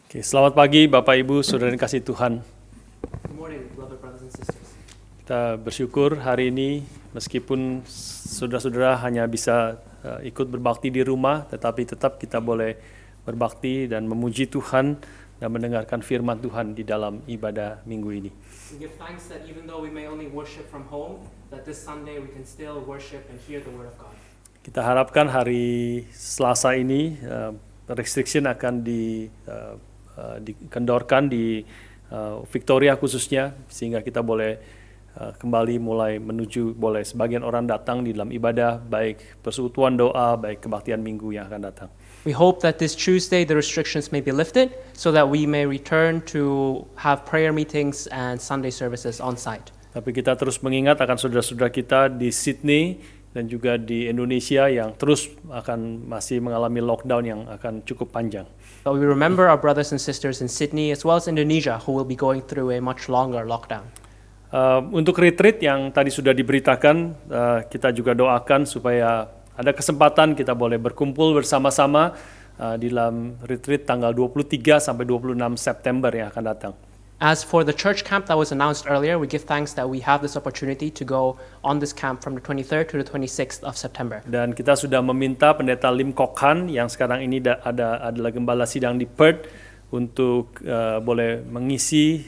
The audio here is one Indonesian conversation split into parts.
Oke, selamat pagi Bapak Ibu, Saudara yang kasih Tuhan. Good morning, beloved brothers and sisters. Kita bersyukur hari ini meskipun saudara-saudara hanya bisa ikut berbakti di rumah, tetapi tetap kita boleh berbakti dan memuji Tuhan dan mendengarkan firman Tuhan di dalam ibadah minggu ini. We give thanks that even though we may only worship from home, that this Sunday we can still worship and hear the word of God. Kita harapkan hari Selasa ini restriction akan dikendorkan di Victoria khususnya, sehingga kita boleh kembali mulai menuju, boleh sebagian orang datang di dalam ibadah, baik persekutuan doa, baik kebaktian minggu yang akan datang. We hope that this Tuesday the restrictions may be lifted so that we may return to have prayer meetings and Sunday services on site. Tapi kita terus mengingat akan saudara-saudara kita di Sydney dan juga di Indonesia yang terus akan masih mengalami lockdown yang akan cukup panjang. But we remember our brothers and sisters in Sydney as well as Indonesia who will be going through a much longer lockdown. Untuk retreat yang tadi sudah diberitakan, kita juga doakan supaya ada kesempatan kita boleh berkumpul bersama-sama di dalam retreat tanggal 23 sampai 26 September yang akan datang. As for the church camp that was announced earlier, we give thanks that we have this opportunity to go on this camp from the 23rd to the 26th of September. Dan kita sudah meminta pendeta Lim Kok Han yang sekarang ini adalah gembala sidang di Perth untuk boleh mengisi,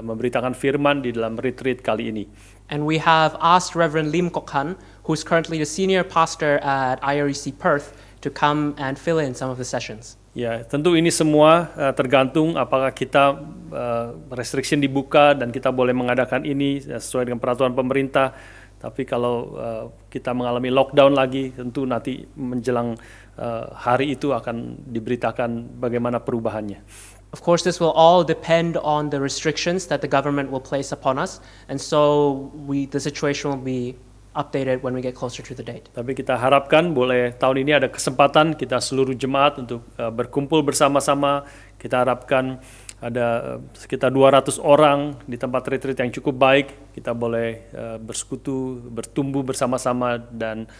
memberitakan firman di dalam retreat kali ini. And we have asked Reverend Lim Kok Han, who is currently the senior pastor at IREC Perth, to come and fill in some of the sessions. Ya, tentu ini semua tergantung apakah kita restriction dibuka dan kita boleh mengadakan ini sesuai dengan peraturan pemerintah. Tapi kalau kita mengalami lockdown lagi, tentu nanti menjelang hari itu akan diberitakan bagaimana perubahannya. Of course, this will all depend on the restrictions that the government will place upon us, and so the situation will be updated when we get closer to the date. Tapi kita harapkan boleh tahun ini ada kesempatan kita seluruh jemaat untuk berkumpul bersama-sama. Kita harapkan ada sekitar 200 orang di tempat retreat yang cukup baik. Kita boleh bersekutu, bertumbuh bersama-sama dan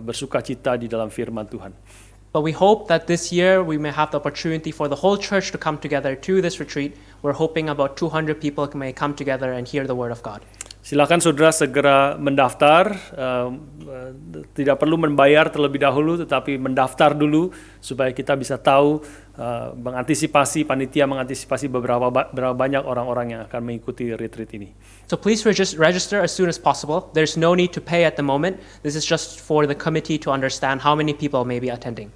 bersukacita di dalam firman Tuhan. But we hope that this year we may have the opportunity for the whole church to come together to this retreat. We're hoping about 200 people may come together and hear the word of God. Silakan saudara segera mendaftar, tidak perlu membayar terlebih dahulu, tetapi mendaftar dulu supaya kita bisa tahu, panitia mengantisipasi berapa banyak orang-orang yang akan mengikuti retreat ini. So please register as soon as possible. There's no need to pay at the moment. This is just for the committee to understand how many people may be attending.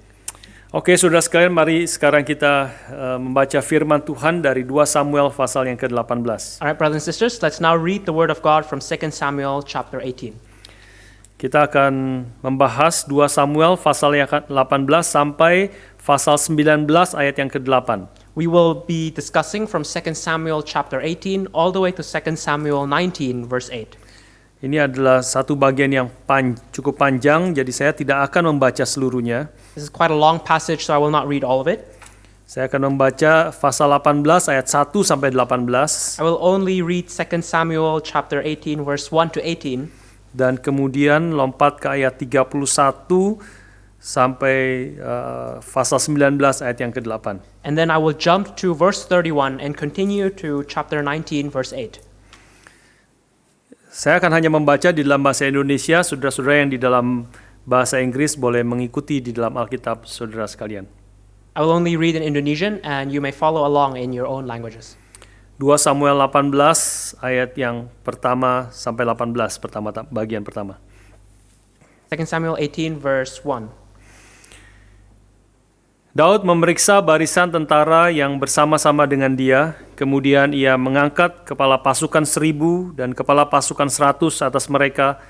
Oke, saudara sekalian, mari sekarang kita membaca firman Tuhan dari 2 Samuel pasal yang ke-18. All right, brothers and sisters, let's now read the word of God from 2 Samuel chapter 18. Kita akan membahas 2 Samuel pasal yang ke-18 sampai pasal 19 ayat yang ke-8. We will be discussing from 2 Samuel chapter 18 all the way to 2 Samuel 19 verse 8. Ini adalah satu bagian yang cukup panjang, jadi saya tidak akan membaca seluruhnya. This is quite a long passage, so I will not read all of it. Saya akan membaca pasal 18 ayat 1 sampai 18. I will only read 2 Samuel chapter 18 verse 1 to 18. Dan kemudian lompat ke ayat 31 sampai pasal 19 ayat yang ke-8. And then I will jump to verse 31 and continue to chapter 19 verse 8. Saya akan hanya membaca di dalam bahasa Indonesia, saudara-saudara yang di dalam bahasa Inggris boleh mengikuti di dalam Alkitab saudara sekalian. I will only read in Indonesian and you may follow along in your own languages. 2 Samuel 18 ayat yang pertama sampai 18, bagian pertama. 2 Samuel 18 verse 1. Daud memeriksa barisan tentara yang bersama-sama dengan dia, kemudian ia mengangkat kepala pasukan 1000 dan kepala pasukan 100 atas mereka.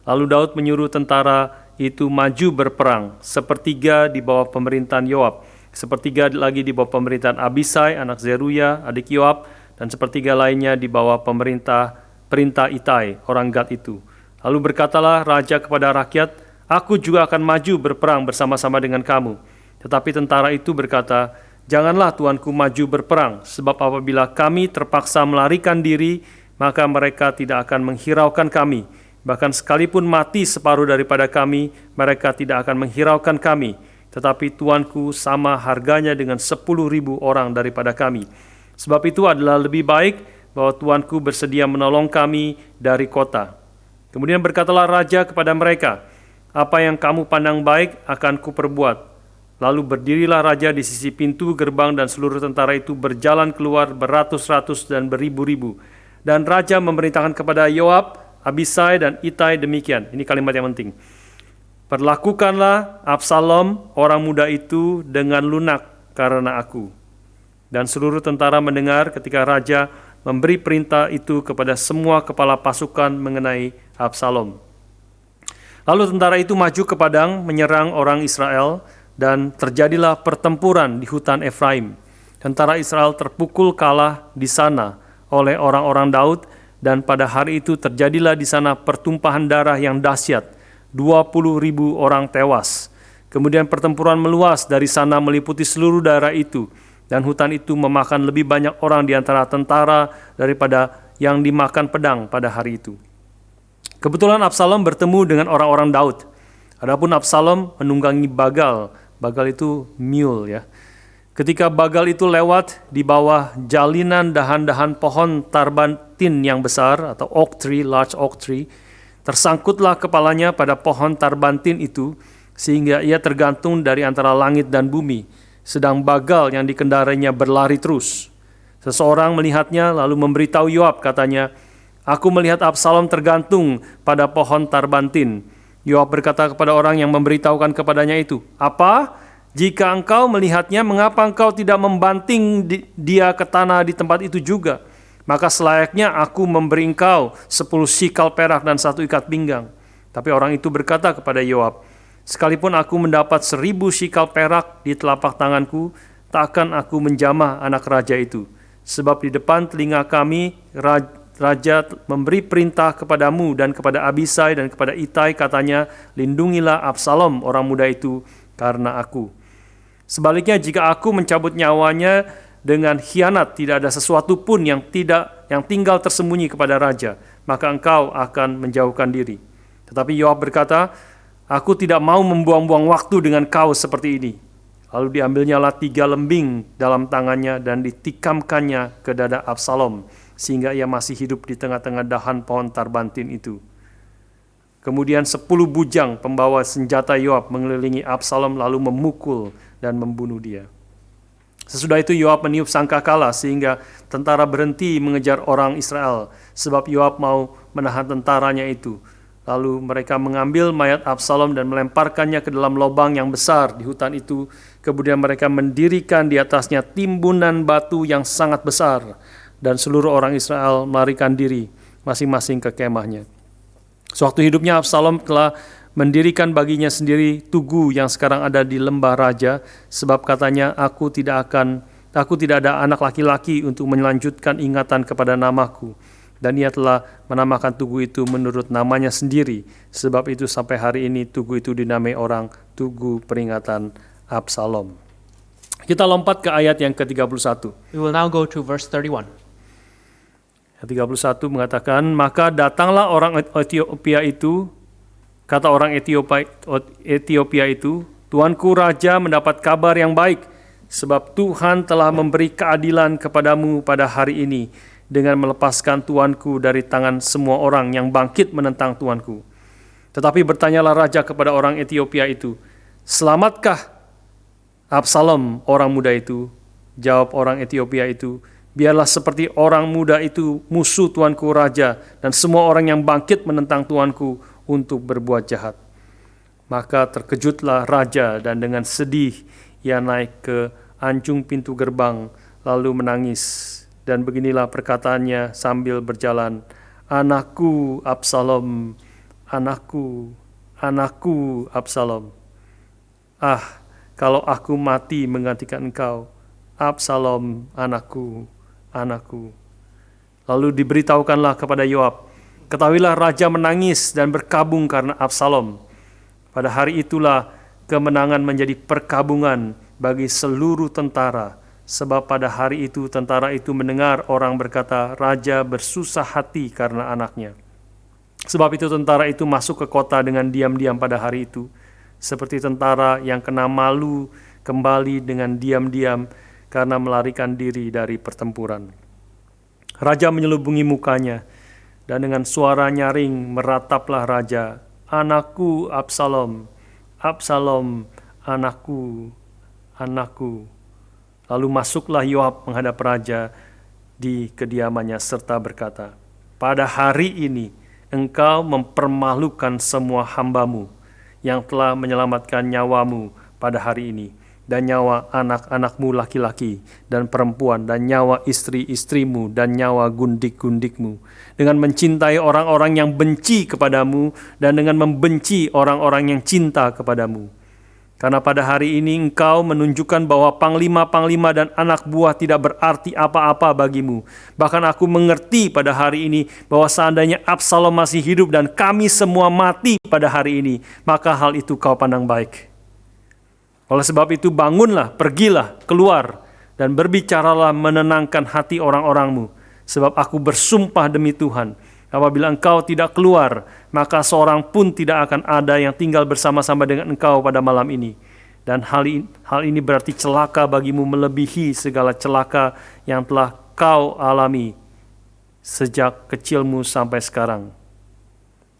Lalu Daud menyuruh tentara itu maju berperang, sepertiga di bawah pemerintahan Yoab, sepertiga lagi di bawah pemerintahan Abisai, anak Zeruya, adik Yoab, dan sepertiga lainnya di bawah perintah Itai, orang Gad itu. Lalu berkatalah raja kepada rakyat, aku juga akan maju berperang bersama-sama dengan kamu. Tetapi tentara itu berkata, janganlah tuanku maju berperang, sebab apabila kami terpaksa melarikan diri, maka mereka tidak akan menghiraukan kami. Bahkan sekalipun mati separuh daripada kami, mereka tidak akan menghiraukan kami. tetapi tuanku sama harganya dengan 10.000 orang daripada kami. Sebab itu adalah lebih baik bahwa tuanku bersedia menolong kami dari kota. Kemudian berkatalah raja kepada mereka, apa yang kamu pandang baik akan kuperbuat. Lalu berdirilah raja di sisi pintu gerbang dan seluruh tentara itu berjalan keluar beratus-ratus dan beribu-ribu. Dan raja memerintahkan kepada Yoab, Abisai dan Itai demikian. Ini kalimat yang penting. Perlakukanlah Absalom orang muda itu dengan lunak karena aku. Dan seluruh tentara mendengar ketika raja memberi perintah itu kepada semua kepala pasukan mengenai Absalom. Lalu tentara itu maju ke padang menyerang orang Israel, dan terjadilah pertempuran di hutan Efraim. Tentara Israel terpukul kalah di sana oleh orang-orang Daud, dan pada hari itu terjadilah di sana pertumpahan darah yang dahsyat, 20.000 orang tewas. Kemudian pertempuran meluas dari sana meliputi seluruh daerah itu, dan hutan itu memakan lebih banyak orang di antara tentara daripada yang dimakan pedang pada hari itu. Kebetulan Absalom bertemu dengan orang-orang Daud. Adapun Absalom menunggangi Bagal. Bagal itu mule ya. Ketika Bagal itu lewat di bawah jalinan dahan-dahan pohon tarbantin yang besar atau oak tree, large oak tree, tersangkutlah kepalanya pada pohon tarbantin itu sehingga ia tergantung dari antara langit dan bumi, sedang Bagal yang dikendarainya berlari terus. Seseorang melihatnya lalu memberitahu Yoab, katanya, "Aku melihat Absalom tergantung pada pohon tarbantin." Yoab berkata kepada orang yang memberitahukan kepadanya itu, "Apa? Jika engkau melihatnya, mengapa engkau tidak membanting dia ke tanah di tempat itu juga? Maka selayaknya aku memberi engkau 10 sikal perak dan 1 ikat pinggang." Tapi orang itu berkata kepada Yoab, "Sekalipun aku mendapat 1000 sikal perak di telapak tanganku, takkan aku menjamah anak raja itu. Sebab di depan telinga kami, Raja memberi perintah kepadamu dan kepada Abisai dan kepada Itai, katanya, lindungilah Absalom orang muda itu karena aku. Sebaliknya jika aku mencabut nyawanya dengan khianat, tidak ada sesuatu pun yang tinggal tersembunyi kepada raja, maka engkau akan menjauhkan diri." Tetapi Yoab berkata, "Aku tidak mau membuang-buang waktu dengan kau seperti ini." Lalu diambilnyalah 3 lembing dalam tangannya dan ditikamkannya ke dada Absalom, sehingga ia masih hidup di tengah-tengah dahan pohon tarbantin itu. Kemudian 10 bujang pembawa senjata Yoab mengelilingi Absalom lalu memukul dan membunuh dia. Sesudah itu Yoab meniup sangkakala sehingga tentara berhenti mengejar orang Israel, sebab Yoab mau menahan tentaranya itu. Lalu mereka mengambil mayat Absalom dan melemparkannya ke dalam lubang yang besar di hutan itu. Kemudian mereka mendirikan di atasnya timbunan batu yang sangat besar, dan seluruh orang Israel melarikan diri masing-masing ke kemahnya. Sewaktu hidupnya Absalom telah mendirikan baginya sendiri tugu yang sekarang ada di lembah raja, sebab katanya, aku tidak ada anak laki-laki untuk melanjutkan ingatan kepada namaku. Dan ia telah menamakan tugu itu menurut namanya sendiri. Sebab itu sampai hari ini tugu itu dinamai orang Tugu Peringatan Absalom. Kita lompat ke ayat yang ke-31. We will now go to verse 31. Ayat 31 mengatakan, "Maka datanglah orang Etiopia itu," kata orang Etiopia itu, "Tuanku Raja mendapat kabar yang baik, sebab Tuhan telah memberi keadilan kepadamu pada hari ini, dengan melepaskan tuanku dari tangan semua orang yang bangkit menentang tuanku." Tetapi bertanyalah raja kepada orang Etiopia itu, "Selamatkah Absalom orang muda itu?" Jawab orang Etiopia itu, "Biarlah seperti orang muda itu musuh tuanku raja, dan semua orang yang bangkit menentang tuanku untuk berbuat jahat." Maka terkejutlah raja dan dengan sedih ia naik ke anjung pintu gerbang lalu menangis. Dan beginilah perkataannya sambil berjalan, "Anakku Absalom, anakku, anakku Absalom. Ah, kalau aku mati menggantikan engkau, Absalom, anakku, anakku." Lalu diberitahukanlah kepada Yoab, "Ketahuilah raja menangis dan berkabung karena Absalom." Pada hari itulah kemenangan menjadi perkabungan bagi seluruh tentara. Sebab pada hari itu tentara itu mendengar orang berkata, "Raja bersusah hati karena anaknya." Sebab itu tentara itu masuk ke kota dengan diam-diam pada hari itu, seperti tentara yang kena malu kembali dengan diam-diam karena melarikan diri dari pertempuran. Raja menyelubungi mukanya, dan dengan suara nyaring merataplah raja, "Anakku Absalom, Absalom, anakku, anakku." Lalu masuklah Yoab menghadap raja di kediamannya serta berkata, "Pada hari ini engkau mempermalukan semua hambamu yang telah menyelamatkan nyawamu pada hari ini, dan nyawa anak-anakmu laki-laki dan perempuan, dan nyawa istri-istrimu, dan nyawa gundik-gundikmu, dengan mencintai orang-orang yang benci kepadamu, dan dengan membenci orang-orang yang cinta kepadamu. Karena pada hari ini engkau menunjukkan bahwa panglima-panglima dan anak buah tidak berarti apa-apa bagimu. Bahkan aku mengerti pada hari ini bahwa seandainya Absalom masih hidup dan kami semua mati pada hari ini, maka hal itu kau pandang baik. Oleh sebab itu bangunlah, pergilah, keluar, dan berbicaralah menenangkan hati orang-orangmu. Sebab aku bersumpah demi Tuhan, apabila engkau tidak keluar, maka seorang pun tidak akan ada yang tinggal bersama-sama dengan engkau pada malam ini. Dan hal ini berarti celaka bagimu melebihi segala celaka yang telah kau alami sejak kecilmu sampai sekarang."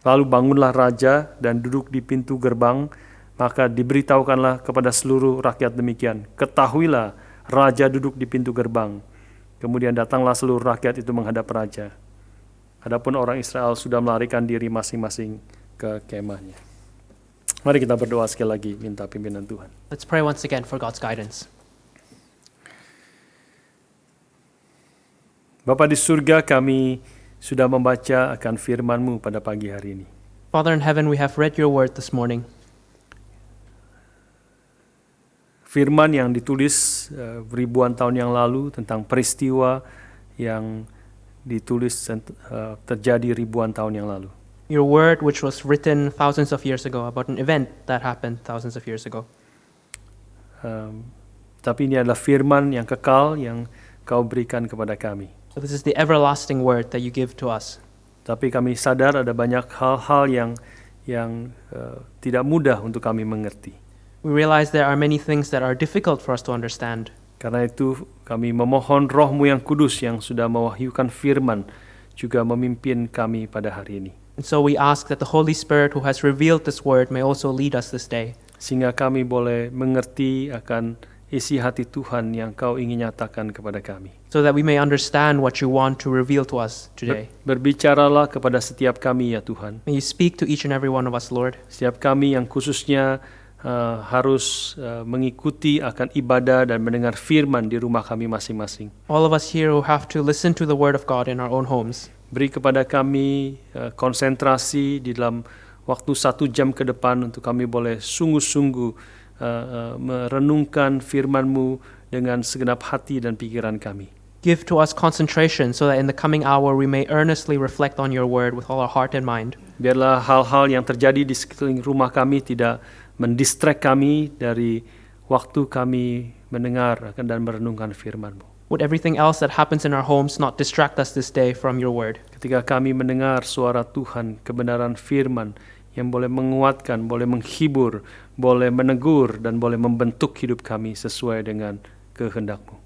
Lalu bangunlah raja dan duduk di pintu gerbang, maka diberitahukanlah kepada seluruh rakyat demikian, "Ketahuilah, raja duduk di pintu gerbang." Kemudian datanglah seluruh rakyat itu menghadap raja. Adapun orang Israel sudah melarikan diri masing-masing ke kemahnya. Mari kita berdoa sekali lagi, minta pimpinan Tuhan. Let's pray once again for God's guidance. Bapa di surga, kami sudah membaca akan firman-Mu pada pagi hari ini. Father in heaven, we have read your word this morning. Firman yang ditulis ribuan tahun yang lalu tentang peristiwa yang ditulis terjadi ribuan tahun yang lalu. Your word which was written thousands of years ago about an event that happened thousands of years ago. Tapi ini adalah firman yang kekal yang Kau berikan kepada kami. So this is the everlasting word that you give to us. Tapi kami sadar ada banyak hal-hal yang tidak mudah untuk kami mengerti. We realize there are many things that are difficult for us to understand. Karena itu kami memohon Roh-Mu yang kudus yang sudah mewahyukan firman juga memimpin kami pada hari ini. And so we ask that the Holy Spirit who has revealed this word may also lead us this day. Sehingga kami boleh mengerti akan isi hati Tuhan yang Kau ingin nyatakan kepada kami. So that we may understand what you want to reveal to us today. Berbicaralah kepada setiap kami ya Tuhan. May you speak to each and every one of us, Lord. Setiap kami yang khususnya harus mengikuti akan ibadah dan mendengar firman di rumah kami masing-masing. All of us here who have to listen to the word of God in our own homes. Beri kepada kami konsentrasi di dalam waktu 1 jam ke depan untuk kami boleh sungguh-sungguh merenungkan firman-Mu dengan segenap hati dan pikiran kami. Give to us concentration so that in the coming hour we may earnestly reflect on your word with all our heart and mind. Biarlah hal-hal yang terjadi di sekeliling rumah kami tidak mendistract kami dari waktu kami mendengar dan merenungkan firman-Mu. Would everything else that happens in our homes not distract us this day from your word? Ketika kami mendengar suara Tuhan, kebenaran firman yang boleh menguatkan, boleh menghibur, boleh menegur, dan boleh membentuk hidup kami sesuai dengan kehendak-Mu.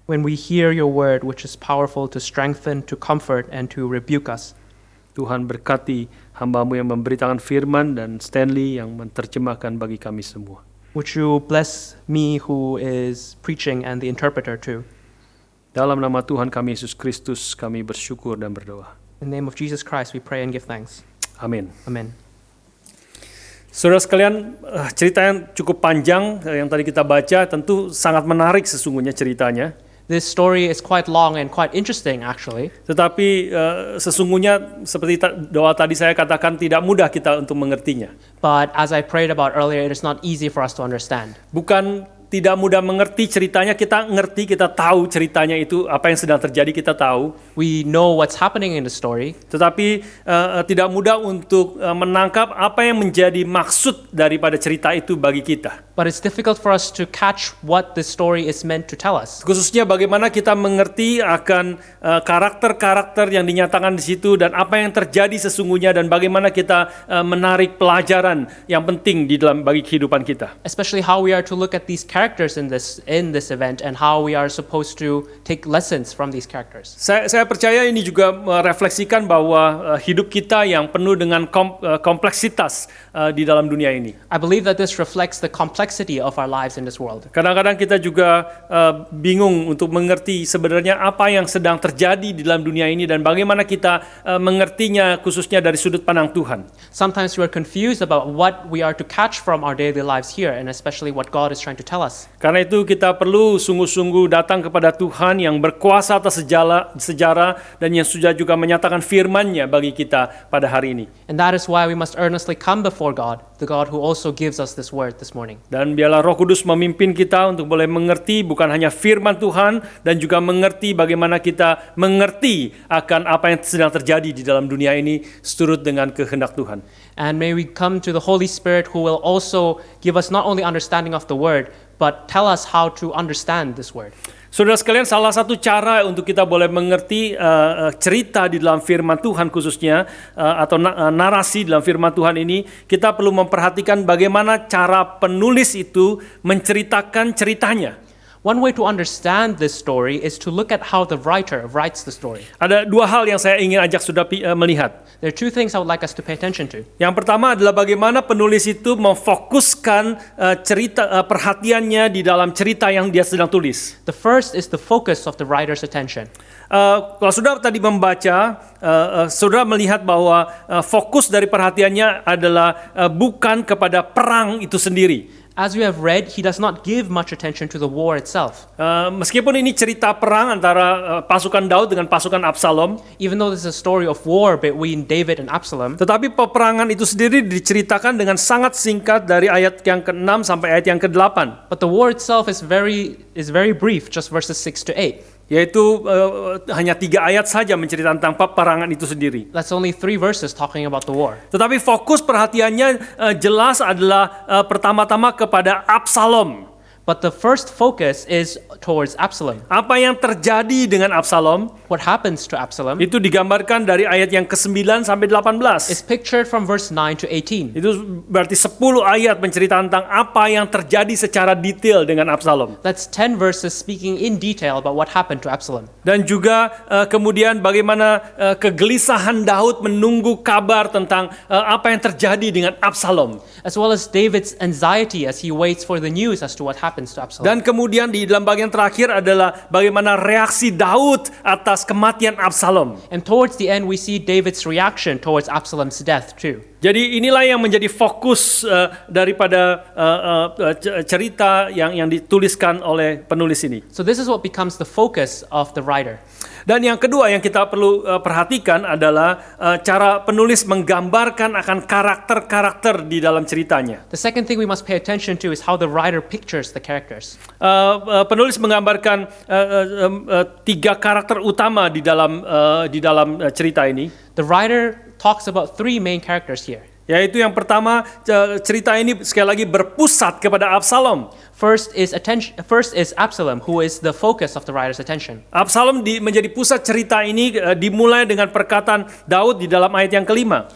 When we hear your word, which is powerful to strengthen, to comfort, and to rebuke us. Tuhan berkati hamba-Mu yang memberitakan firman dan Stanley yang menerjemahkan bagi kami semua. Would you bless me who is preaching and the interpreter too? Dalam nama Tuhan kami Yesus Kristus kami bersyukur dan berdoa. In the name of Jesus Christ we pray and give thanks. Amin. Amen. Saudara sekalian, cerita yang cukup panjang yang tadi kita baca tentu sangat menarik sesungguhnya ceritanya. This story is quite long and quite interesting actually. Tetapi sesungguhnya seperti doa tadi saya katakan tidak mudah kita untuk mengertinya. But as I prayed about earlier, it is not easy for us to understand. Bukan tidak mudah mengerti ceritanya, kita ngerti, kita tahu ceritanya itu apa yang sedang terjadi, kita tahu. We know what's happening in the story. Tetapi tidak mudah untuk menangkap apa yang menjadi maksud daripada cerita itu bagi kita. But it's difficult for us to catch what this story is meant to tell us. Khususnya bagaimana kita mengerti akan karakter-karakter yang dinyatakan di situ dan apa yang terjadi sesungguhnya dan bagaimana kita menarik pelajaran yang penting di dalam bagi kehidupan kita. Especially how we are to look at these characters in this event and how we are supposed to take lessons from these characters. Saya percaya ini juga merefleksikan bahwa hidup kita yang penuh dengan kompleksitas di dalam dunia ini. I believe that this reflects the complexity of our lives in this world. Kadang-kadang kita juga bingung untuk mengerti sebenarnya apa yang sedang terjadi di dalam dunia ini dan bagaimana kita mengertinya khususnya dari sudut pandang Tuhan. Sometimes we are confused about what we are to catch from our daily lives here and especially what God is trying to tell us. Karena itu kita perlu sungguh-sungguh datang kepada Tuhan yang berkuasa atas sejarah dan yang sudah juga menyatakan firman-Nya bagi kita pada hari ini. And that is why we must earnestly come before God, the God who also gives us this word this morning. Dan biarlah Roh Kudus memimpin kita untuk boleh mengerti bukan hanya firman Tuhan dan juga mengerti bagaimana kita mengerti akan apa yang sedang terjadi di dalam dunia ini seturut dengan kehendak Tuhan. And may we come to the Holy Spirit who will also give us not only understanding of the word, but tell us how to understand this word. Saudara sekalian, salah satu cara untuk kita boleh mengerti cerita di dalam firman Tuhan khususnya atau narasi dalam firman Tuhan ini, kita perlu memperhatikan bagaimana cara penulis itu menceritakan ceritanya. One way to understand this story is to look at how the writer writes the story. Ada dua hal yang saya ingin ajak saudara melihat. There are two things I would like us to pay attention to. Yang pertama adalah bagaimana penulis itu memfokuskan perhatiannya di dalam cerita yang dia sedang tulis. The first is the focus of the writer's attention. Kalau saudara tadi membaca, saudara melihat bahwa fokus dari perhatiannya adalah bukan kepada perang itu sendiri. As we have read, he does not give much attention to the war itself. Meskipun ini cerita perang antara pasukan Daud dengan pasukan Absalom, Even though this is a story of war between David and Absalom, tetapi peperangan itu sendiri diceritakan dengan sangat singkat dari ayat yang ke-6 sampai ayat yang ke-8. but the war itself is very brief, just verses 6 to 8. Yaitu hanya 3 ayat saja menceritakan tentang peperangan itu sendiri. That's only 3 verses talking about the war. Tetapi fokus perhatiannya jelas adalah pertama-tama kepada Absalom. But the first focus is towards Absalom. Apa yang terjadi dengan Absalom What happens to Absalom itu digambarkan dari ayat yang ke-9 sampai 18. is pictured from verse 9 to 18. Itu berarti 10 ayat menceritakan tentang apa yang terjadi secara detail dengan Absalom. That's 10 verses speaking in detail about what happened to Absalom. Dan juga kemudian bagaimana kegelisahan Daud menunggu kabar tentang apa yang terjadi dengan Absalom. As well as David's anxiety as he waits for the news as to what happens to Absalom. Dan kemudian di dalam bagian terakhir adalah bagaimana reaksi Daud atas kematian Absalom. And towards the end, we see David's reaction towards Absalom's death too. Jadi inilah yang menjadi fokus daripada cerita yang dituliskan oleh penulis ini. So this is what becomes the focus of the writer. Dan yang kedua yang kita perlu perhatikan adalah cara penulis menggambarkan akan karakter-karakter di dalam ceritanya. The second thing we must pay attention to is how the writer pictures the characters. Penulis menggambarkan 3 karakter utama di dalam cerita ini. The writer talks about 3 main characters here. Yaitu yang pertama, cerita ini sekali lagi berpusat kepada Absalom. First is Absalom, who is the focus of the writer's attention. Absalom menjadi pusat cerita ini dimulai dengan perkataan Daud di dalam ayat yang ke-5.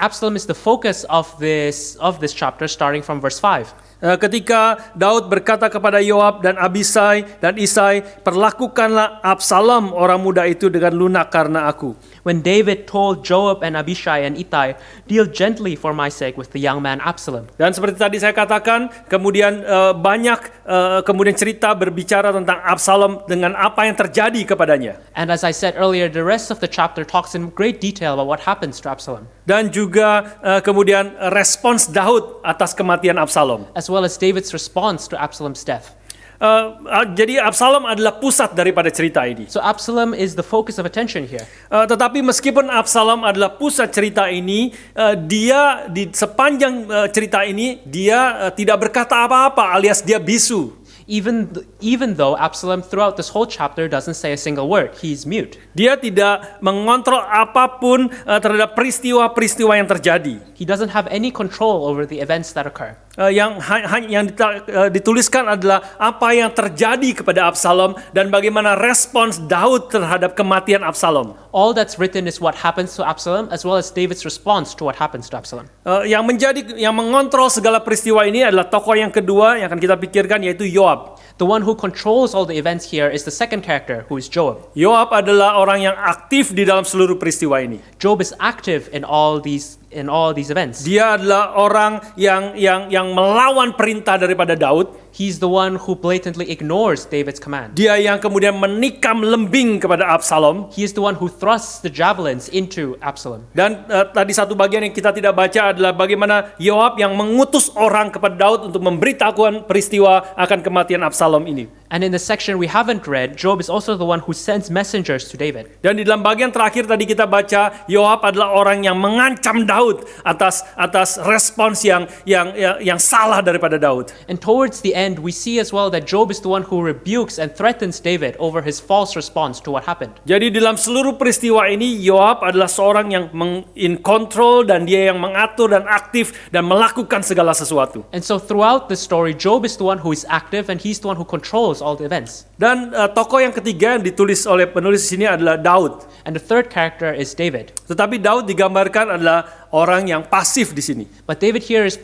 Absalom is the focus of this chapter, starting from verse 5. Ketika Daud berkata kepada Yoab dan Abisai dan Isai, perlakukanlah Absalom orang muda itu dengan lunak karena aku. When David told Joab and Abishai and Ittai, deal gently for my sake with the young man Absalom. Dan seperti tadi saya katakan, kemudian kemudian cerita berbicara tentang Absalom dengan apa yang terjadi kepadanya. And as I said earlier, the rest of the chapter talks in great detail about what happens to Absalom. Dan juga kemudian respons Daud atas kematian Absalom. As well as David's response to Absalom's death. Jadi Absalom adalah pusat daripada cerita ini. So Absalom is the focus of attention here. Tetapi meskipun Absalom adalah pusat cerita ini, dia di sepanjang cerita ini dia tidak berkata apa-apa, alias dia bisu. Even though Absalom throughout this whole chapter doesn't say a single word, he's mute. Dia tidak mengontrol apapun terhadap peristiwa-peristiwa yang terjadi. He doesn't have any control over the events that occur. Dituliskan adalah apa yang terjadi kepada Absalom dan bagaimana respons Daud terhadap kematian Absalom. All that's written is what happens to Absalom as well as David's response to what happens to Absalom. Yang mengontrol segala peristiwa ini adalah tokoh yang kedua yang akan kita pikirkan, yaitu Yoab. The one who controls all the events here is the second character, who is Joab. Yoab adalah orang yang aktif di dalam seluruh peristiwa ini. Joab is active in all these events. Dia adalah orang yang melawan perintah daripada Daud. He's the one who blatantly ignores David's command. Dia yang kemudian menikam lembing kepada Absalom. He is the one who thrusts the javelins into Absalom. Dan tadi satu bagian yang kita tidak baca adalah bagaimana Yoab yang mengutus orang kepada Daud untuk memberitahukan peristiwa akan kematian Absalom ini. And in the section we haven't read, Joab is also the one who sends messengers to David. Dan di dalam bagian terakhir tadi kita baca, Yoab adalah orang yang mengancam Daud atas respons yang salah daripada Daud. And towards the end, we see as well that Joab is the one who rebukes and threatens David over his false response to what happened. Jadi dalam seluruh peristiwa ini, Yoab adalah seorang yang in control dan dia yang mengatur dan aktif dan melakukan segala sesuatu. And so throughout the story, Joab is the one who is active and he's the one who controls all the events. Dan tokoh yang ketiga yang ditulis oleh penulis di sini adalah Daud. And the third character is David. Tetapi Daud digambarkan adalah orang yang pasif di sini. But David here is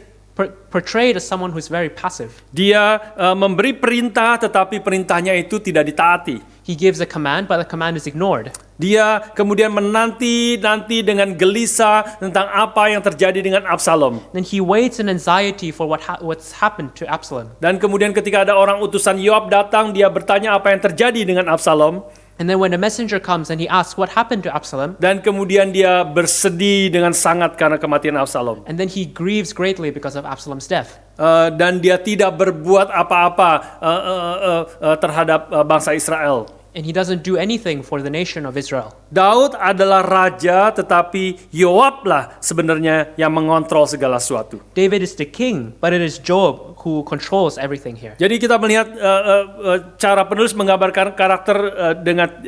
portrayed as someone who is very passive. Dia memberi perintah tetapi perintahnya itu tidak ditaati. He gives a command, but the command is ignored. Dia kemudian menanti dengan gelisah tentang apa yang terjadi dengan Absalom. Then he waits in anxiety for what's happened to Absalom. Dan kemudian ketika ada orang utusan Yoab datang, dia bertanya apa yang terjadi dengan Absalom. And then when a messenger comes and he asks what happened to Absalom, Dan kemudian dia bersedih dengan sangat karena kematian Absalom. and then he grieves greatly because of Absalom's death. Dan dia tidak berbuat apa-apa terhadap bangsa Israel. And he doesn't do anything for the nation of Israel. Daud adalah raja, tetapi Yoab lah sebenarnya yang mengontrol segala sesuatu. David is the king, but it is Joab who controls everything here. Jadi kita melihat cara penulis menggambarkan karakter dengan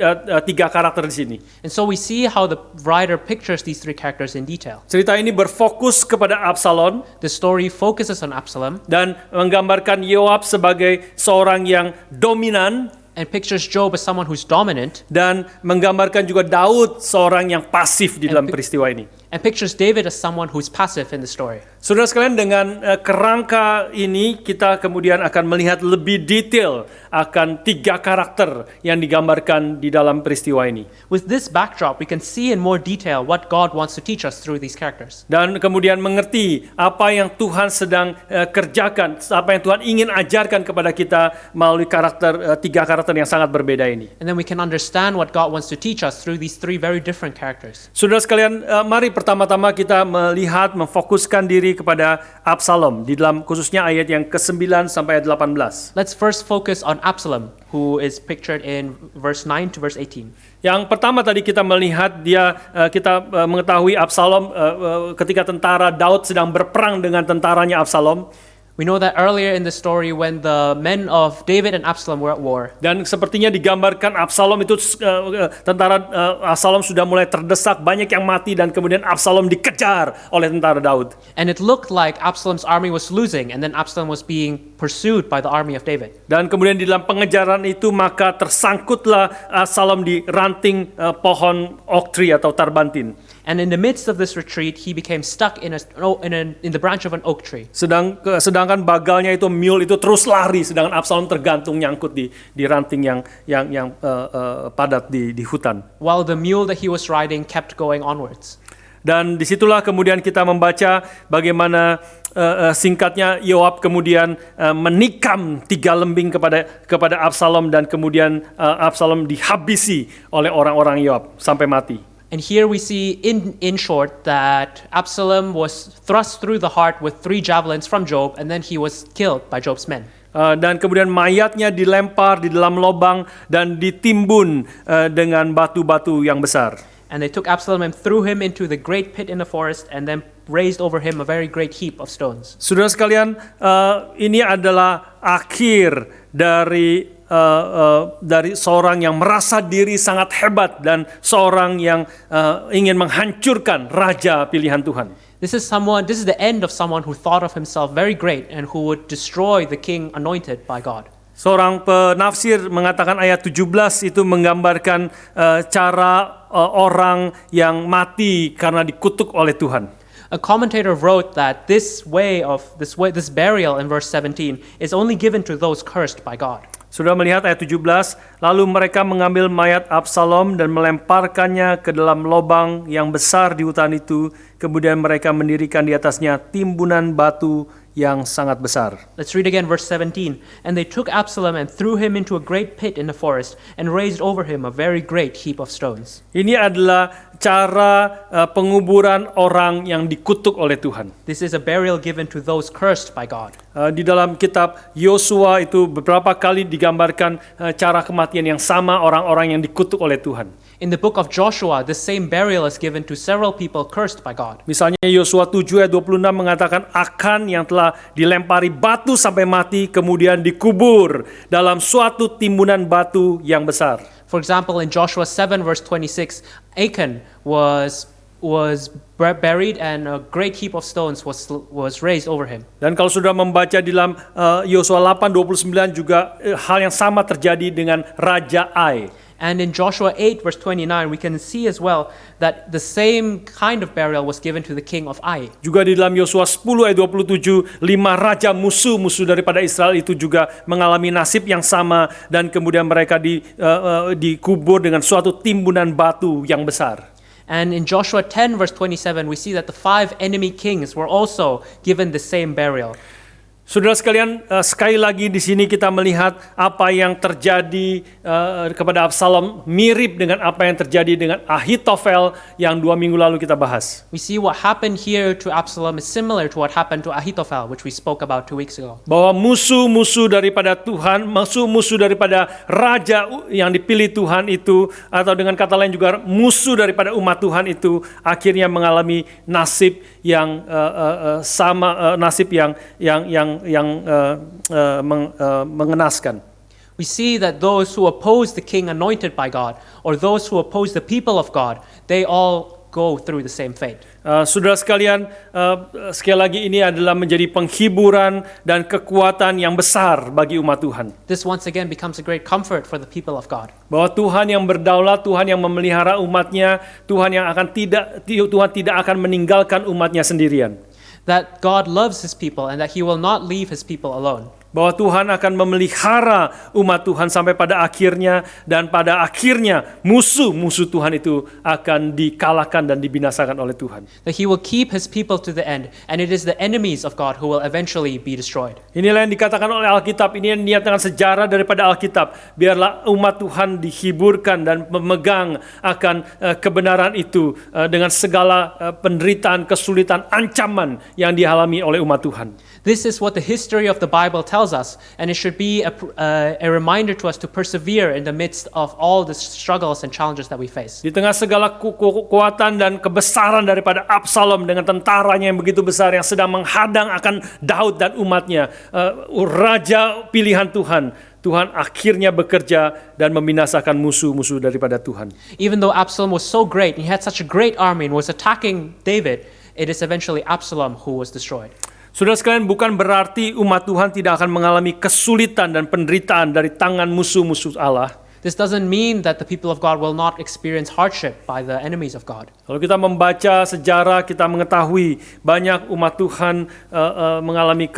tiga karakter di sini. And so we see how the writer pictures these three characters in detail. Cerita ini berfokus kepada Absalom The story focuses on Absalom dan menggambarkan Yoab sebagai seorang yang dominan and pictures Joab as someone who's dominant, dan menggambarkan juga Daud seorang yang pasif di dalam peristiwa ini. and pictures David as someone who's passive in the story. Saudara sekalian, dengan kerangka ini kita kemudian akan melihat lebih detail akan tiga karakter yang digambarkan di dalam peristiwa ini. With this backdrop, we can see in more detail what God wants to teach us through these characters. Dan kemudian mengerti apa yang Tuhan sedang kerjakan, apa yang Tuhan ingin ajarkan kepada kita melalui tiga karakter yang sangat berbeda ini. And then we can understand what God wants to teach us through these three very different characters. Saudara sekalian, mari pertama-tama kita melihat, memfokuskan diri kepada Absalom di dalam khususnya ayat yang ke-9 sampai ayat 18. Let's first focus on Absalom, who is pictured in verse 9 to verse 18. Yang pertama tadi kita melihat kita mengetahui Absalom ketika tentara Daud sedang berperang dengan tentaranya Absalom. We know that earlier in the story when the men of David and Absalom were at war. Dan sepertinya digambarkan Absalom itu tentara Absalom sudah mulai terdesak, banyak yang mati dan kemudian Absalom dikejar oleh tentara Daud. And it looked like Absalom's army was losing and then Absalom was being pursued by the army of David. Dan kemudian di dalam pengejaran itu maka tersangkutlah Absalom di ranting pohon oak tree atau tarbantin. And in the midst of this retreat, he became stuck in the branch of an oak tree. Sedangkan bagalnya itu, mule itu terus lari, sedangkan Absalom tergantung nyangkut di ranting yang padat di hutan. While the mule that he was riding kept going onwards. Dan disitulah kemudian kita membaca bagaimana singkatnya Yoab kemudian menikam 3 lembing kepada Absalom dan kemudian Absalom dihabisi oleh orang-orang Yoab sampai mati. And here we see in short that Absalom was thrust through the heart with 3 javelins from Joab, and then he was killed by Joab's men. Dan kemudian mayatnya dilempar di dalam lubang dan ditimbun dengan batu-batu yang besar. And they took Absalom and threw him into the great pit in the forest and then raised over him a very great heap of stones. Saudara sekalian, ini adalah akhir dari seorang yang merasa diri sangat hebat dan seorang yang ingin menghancurkan raja pilihan Tuhan. This is the end of someone who thought of himself very great and who would destroy the king anointed by God. Seorang penafsir mengatakan ayat 17 itu menggambarkan cara orang yang mati karena dikutuk oleh Tuhan. A commentator wrote that this burial in verse 17 is only given to those cursed by God. Sudah melihat ayat 17, lalu mereka mengambil mayat Absalom dan melemparkannya ke dalam lobang yang besar di hutan itu, kemudian mereka mendirikan di atasnya timbunan batu yang sangat besar. Let's read again verse 17. And they took Absalom and threw him into a great pit in the forest and raised over him a very great heap of stones. Ini adalah cara penguburan orang yang dikutuk oleh Tuhan. This is a burial given to those cursed by God. Di dalam kitab Yosua itu beberapa kali digambarkan cara kematian yang sama orang-orang yang dikutuk oleh Tuhan. In the book of Joshua, the same burial is given to several people cursed by God. Misalnya Yosua 7 ayat 26 mengatakan Akan yang telah dilempari batu sampai mati kemudian dikubur dalam suatu timbunan batu yang besar. For example, in Joshua 7 verse 26, Achan was buried and a great heap of stones was raised over him. Dan kalau sudah membaca di dalam Yosua 8:29 juga hal yang sama terjadi dengan Raja Ai. And in Joshua 8 verse 29, we can see as well that the same kind of burial was given to the king of Ai. Juga di dalam Yosua 10 ayat 27, 5 raja musuh-musuh daripada Israel itu juga mengalami nasib yang sama dan kemudian mereka dikubur dengan suatu timbunan batu yang besar. And in Joshua 10 verse 27, we see that the 5 enemy kings were also given the same burial. Saudara sekalian, sekali lagi di sini kita melihat apa yang terjadi kepada Absalom mirip dengan apa yang terjadi dengan Ahitofel yang 2 minggu lalu kita bahas. We see what happened here to Absalom is similar to what happened to Ahithophel, which we spoke about 2 weeks ago. Bahwa musuh-musuh daripada Tuhan, musuh-musuh daripada raja yang dipilih Tuhan itu, atau dengan kata lain juga musuh daripada umat Tuhan itu, akhirnya mengalami nasib yang sama, nasib yang mengenaskan. We see that those who oppose the king anointed by God, or those who oppose the people of God, they all go through the same fate. Saudara sekalian, sekali lagi ini adalah menjadi penghiburan dan kekuatan yang besar bagi umat Tuhan. This once again becomes a great comfort for the people of God. Bahwa Tuhan yang berdaulat, Tuhan yang memelihara umatnya, Tuhan tidak akan meninggalkan umatnya sendirian. That God loves his people and that he will not leave his people alone. Bahwa Tuhan akan memelihara umat Tuhan sampai pada akhirnya, dan pada akhirnya musuh-musuh Tuhan itu akan dikalahkan dan dibinasakan oleh Tuhan. That he will keep his people to the end, and it is the enemies of God who will eventually be destroyed. Inilah yang dikatakan oleh Alkitab, ini yang dinyatakan sejarah daripada Alkitab. Biarlah umat Tuhan dihiburkan dan memegang akan kebenaran itu dengan segala penderitaan, kesulitan, ancaman yang dialami oleh umat Tuhan. This is what the history of the Bible tells us, and it should be a reminder to us to persevere in the midst of all the struggles and challenges that we face. Di tengah segala kekuatan dan kebesaran daripada Absalom dengan tentaranya yang begitu besar yang sedang menghadang akan Daud dan umatnya, raja pilihan Tuhan, Tuhan akhirnya bekerja dan membinasakan musuh-musuh daripada Tuhan. Even though Absalom was so great, and he had such a great army and was attacking David, it is eventually Absalom who was destroyed. Saudara sekalian, bukan berarti umat Tuhan tidak akan mengalami kesulitan dan penderitaan dari tangan musuh-musuh Allah. This doesn't mean that the people of God will not experience hardship by the enemies of God. Kalau kita membaca sejarah, kita mengetahui banyak umat Tuhan mengalami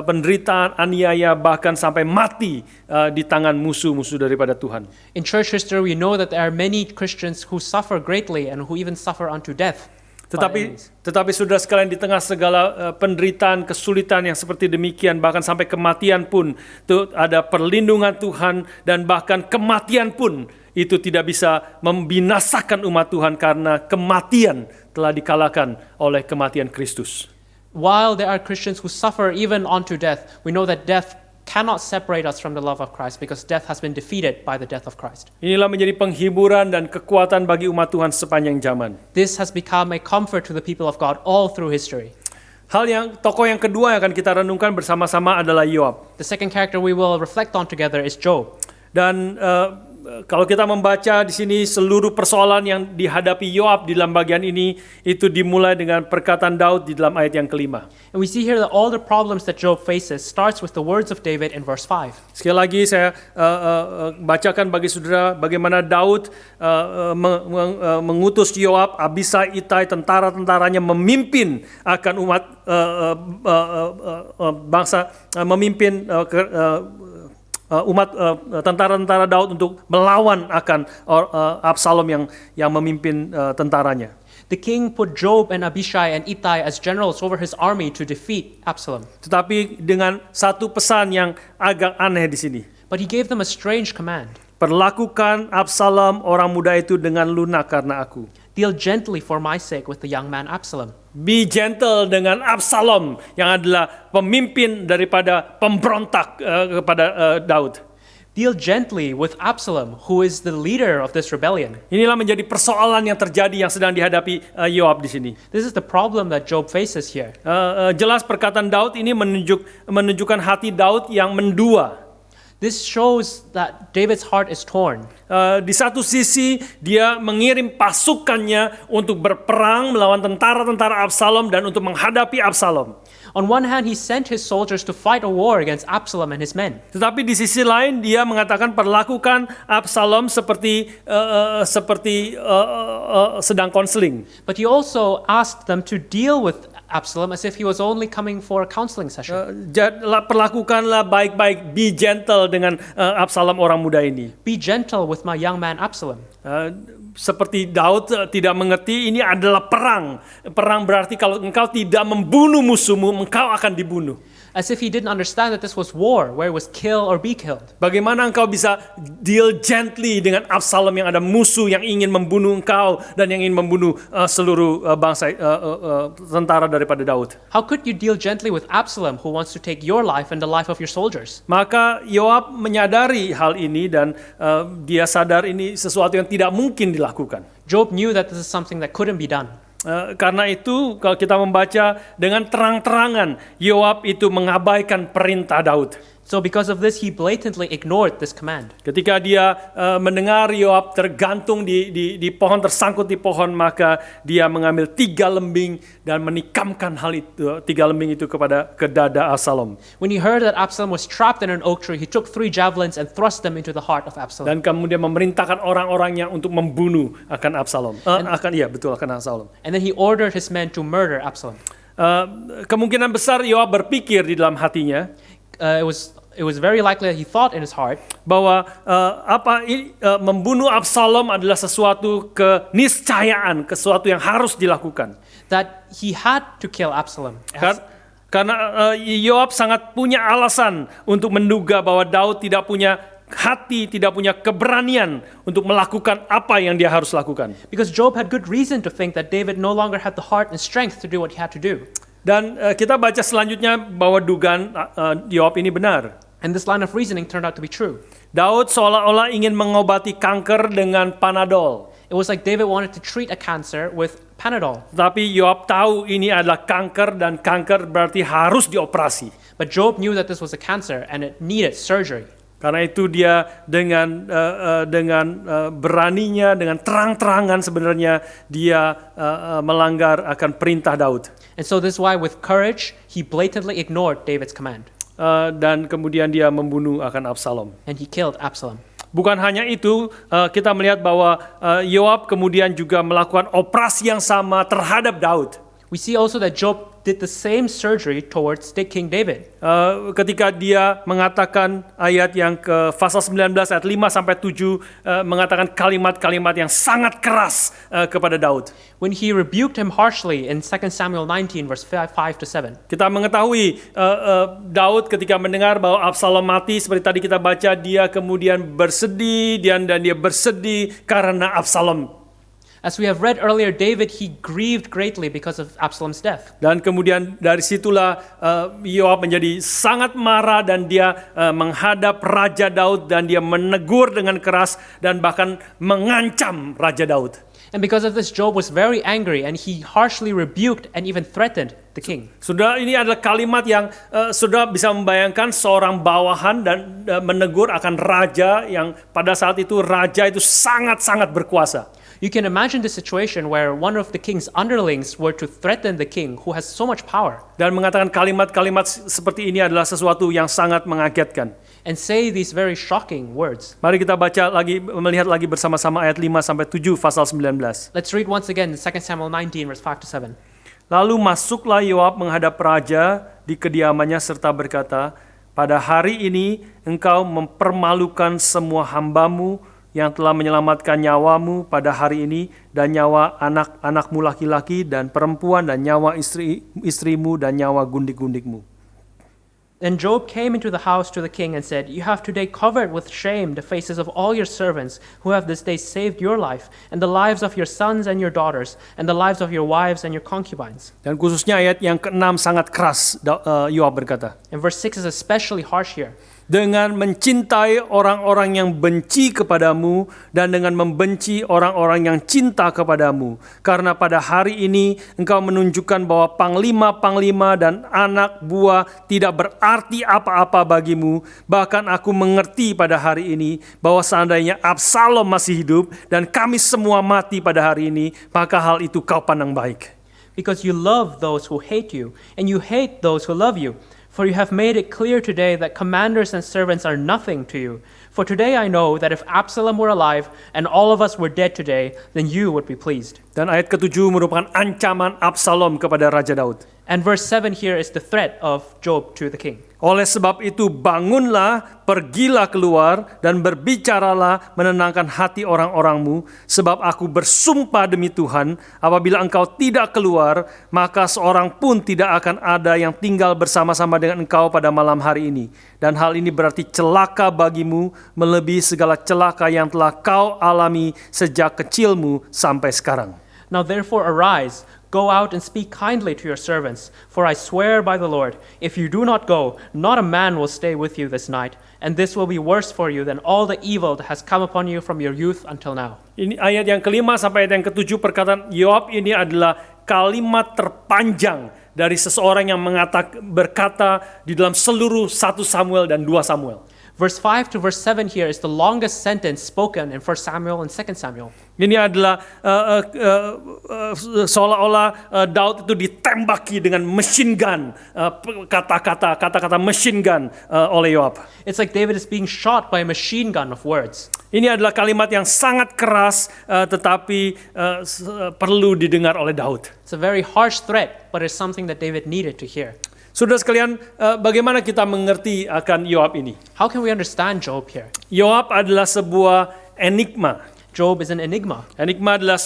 penderitaan, aniaya, bahkan sampai mati di tangan musuh-musuh daripada Tuhan. In church history, we know that there are many Christians who suffer greatly and who even suffer unto death. Tetapi saudara sekalian, di tengah segala penderitaan, kesulitan yang seperti demikian, bahkan sampai kematian pun, itu ada perlindungan Tuhan, dan bahkan kematian pun itu tidak bisa membinasakan umat Tuhan karena kematian telah dikalahkan oleh kematian Kristus. While there are Christians who suffer even unto death, we know that death cannot separate us from the love of Christ because death has been defeated by the death of Christ. Inilah menjadi penghiburan dan kekuatan bagi umat Tuhan sepanjang zaman. This has become a comfort to the people of God all through history. Tokoh yang kedua yang akan kita renungkan bersama-sama adalah Yoab. The second character we will reflect on together is Job. Dan kalau kita membaca di sini seluruh persoalan yang dihadapi Yoab di dalam bagian ini itu dimulai dengan perkataan Daud di dalam ayat yang kelima. And we see here that all the problems that Job faces starts with the words of David in verse 5. Sekali lagi saya bacakan bagi saudara bagaimana Daud mengutus Yoab, Abisai, Itai, tentara-tentaranya memimpin akan umat bangsa, memimpin umat tentara-tentara Daud untuk melawan akan Absalom yang memimpin tentaranya. The king put Job and Abishai and Ittai as generals over his army to defeat Absalom. Tetapi dengan satu pesan yang agak aneh di sini. But he gave them a strange command. Perlakukan Absalom orang muda itu dengan lunak karena aku. Deal gently for my sake with the young man Absalom. Be gentle dengan Absalom yang adalah pemimpin daripada pemberontak kepada Daud. Deal gently with Absalom, who is the leader of this rebellion. Inilah menjadi persoalan yang terjadi yang sedang dihadapi Yoab di sini. This is the problem that Job faces here. Jelas perkataan Daud ini menunjukkan hati Daud yang mendua. This shows that David's heart is torn. Di satu sisi dia mengirim pasukannya untuk berperang melawan tentara-tentara Absalom dan untuk menghadapi Absalom. On one hand, he sent his soldiers to fight a war against Absalom and his men. Tetapi di sisi lain dia mengatakan perlakukan Absalom seperti sedang konseling. But he also asked them to deal with Absalom as if he was only coming for a counseling session. Perlakukanlah baik-baik, be gentle dengan Absalom orang muda ini. Be gentle with my young man Absalom. Seperti Daud tidak mengerti ini adalah perang. Perang berarti kalau engkau tidak membunuh musuhmu, engkau akan dibunuh. As if he didn't understand that this was war, where it was kill or be killed. Bagaimana engkau bisa deal gently dengan Absalom yang ada musuh yang ingin membunuh engkau dan yang ingin membunuh seluruh bangsa tentara daripada Daud. How could you deal gently with Absalom who wants to take your life and the life of your soldiers? Maka Yoab menyadari hal ini dan dia sadar ini sesuatu yang tidak mungkin dilakukan. Job knew that this is something that couldn't be done. Karena itu kalau kita membaca dengan terang-terangan Yoab itu mengabaikan perintah Daud. So because of this, he blatantly ignored this command. Ketika dia mendengar Yoab tergantung di pohon, tersangkut di pohon, maka dia mengambil 3 lembing dan menikamkan hal itu, 3 lembing itu ke dada Absalom. When he heard that Absalom was trapped in an oak tree, he took 3 javelins and thrust them into the heart of Absalom. Dan kemudian memerintahkan orang-orangnya untuk membunuh akan Absalom. Akan Absalom. And then he ordered his men to murder Absalom. Kemungkinan besar Yoab berpikir di dalam hatinya, It was very likely that he thought in his heart bahwa membunuh Absalom adalah sesuatu keniscayaan, sesuatu yang harus dilakukan. that he had to kill Absalom. Karena Yoab sangat punya alasan untuk menduga bahwa Daud tidak punya hati, tidak punya keberanian untuk melakukan apa yang dia harus lakukan. Because Job had good reason to think that David no longer had the heart and strength to do what he had to do. Dan kita baca selanjutnya bahwa dugaan Yoab ini benar. And this line of reasoning turned out to be true. Daud seolah-olah ingin mengobati kanker dengan Panadol. It was like David wanted to treat a cancer with Panadol. Tapi Yoab tahu ini adalah kanker dan kanker berarti harus dioperasi. But Job knew that this was a cancer and it needed surgery. Karena itu dia dengan beraninya, dengan terang-terangan sebenarnya dia melanggar akan perintah Daud. And so this is why with courage, he blatantly ignored David's command. Dan kemudian dia membunuh akan Absalom. And he killed Absalom. Bukan hanya itu, kita melihat bahwa Yoab kemudian juga melakukan operasi yang sama terhadap Daud. We see also that Job did the same surgery towards King David. Ketika dia mengatakan ayat yang ke pasal 19 ayat 5 sampai 7 mengatakan kalimat-kalimat yang sangat keras kepada Daud. When he rebuked him harshly in 2 Samuel 19 verse 5 to 7. Kita mengetahui Daud ketika mendengar bahwa Absalom mati, seperti tadi kita baca, dia kemudian bersedih dan dia bersedih karena Absalom. As we have read earlier, David, he grieved greatly because of Absalom's death. Dan kemudian dari situlah Yoab menjadi sangat marah dan dia menghadap Raja Daud dan dia menegur dengan keras dan bahkan mengancam Raja Daud. And because of this, Job was very angry and he harshly rebuked and even threatened the king. Saudara, ini adalah kalimat yang saudara bisa membayangkan seorang bawahan dan menegur akan raja yang pada saat itu raja itu sangat-sangat berkuasa. You can imagine the situation where one of the king's underlings were to threaten the king who has so much power Dan mengatakan kalimat-kalimat seperti ini adalah sesuatu yang sangat mengagetkan. and say these very shocking words. Mari kita baca lagi, melihat lagi bersama-sama ayat 5 sampai 7 pasal 19. Let's read once again 2 Samuel 19 verse 5 to 7. Lalu masuklah Yoab menghadap raja di kediamannya serta berkata, pada hari ini engkau mempermalukan semua hambamu yang telah menyelamatkan nyawamu pada hari ini dan nyawa anak-anakmu laki-laki dan perempuan dan nyawa istrimu dan nyawa gundik-gundikmu. Then Job came into the house to the king and said, you have today covered with shame the faces of all your servants who have this day saved your life and the lives of your sons and your daughters and the lives of your wives and your concubines. Dan khususnya ayat yang ke-6 sangat keras Yoab berkata. And verse 6 is especially harsh here. Dengan mencintai orang-orang yang benci kepadamu dan dengan membenci orang-orang yang cinta kepadamu. Karena pada hari ini engkau menunjukkan bahwa panglima-panglima dan anak buah tidak berarti apa-apa bagimu. Bahkan aku mengerti pada hari ini bahwa seandainya Absalom masih hidup dan kami semua mati pada hari ini, maka hal itu kau pandang baik. Because you love those who hate you and you hate those who love you. For you have made it clear today that commanders and servants are nothing to you. For today I know that if Absalom were alive and all of us were dead today, then you would be pleased. Dan ayat ke-7 merupakan ancaman Absalom kepada Raja Daud. And verse 7 here is the threat of Job to the king. Oleh sebab itu bangunlah, pergilah keluar dan berbicaralah menenangkan hati orang-orangmu, sebab aku bersumpah demi Tuhan, apabila engkau tidak keluar, maka seorang pun tidak akan ada yang tinggal bersama-sama dengan engkau pada malam hari ini. Dan hal ini berarti celaka bagimu melebihi segala celaka yang telah kau alami sejak kecilmu sampai sekarang. Now therefore arise, go out and speak kindly to your servants, for I swear by the Lord, if you do not go, not a man will stay with you this night, and this will be worse for you than all the evil that has come upon you from your youth until now. Ini ayat yang ke-5 sampai ayat yang ke-7 perkataan Yoab ini adalah kalimat terpanjang dari seseorang yang berkata di dalam seluruh 1 Samuel dan 2 Samuel. Verse 5 to verse 7 here is the longest sentence spoken in 1 Samuel and 2 Samuel. Ini adalah seolah-olah Daud itu ditembaki dengan machine gun, kata-kata machine gun oleh Yoab. It's like David is being shot by a machine gun of words. Ini adalah kalimat yang sangat keras tetapi perlu didengar oleh Daud. It's a very harsh threat, but it's something that David needed to hear. Saudara sekalian, bagaimana kita mengerti akan Yoab ini? How can we understand Job here? Yoab adalah sebuah enigma. Job is an enigma. Enigma adalah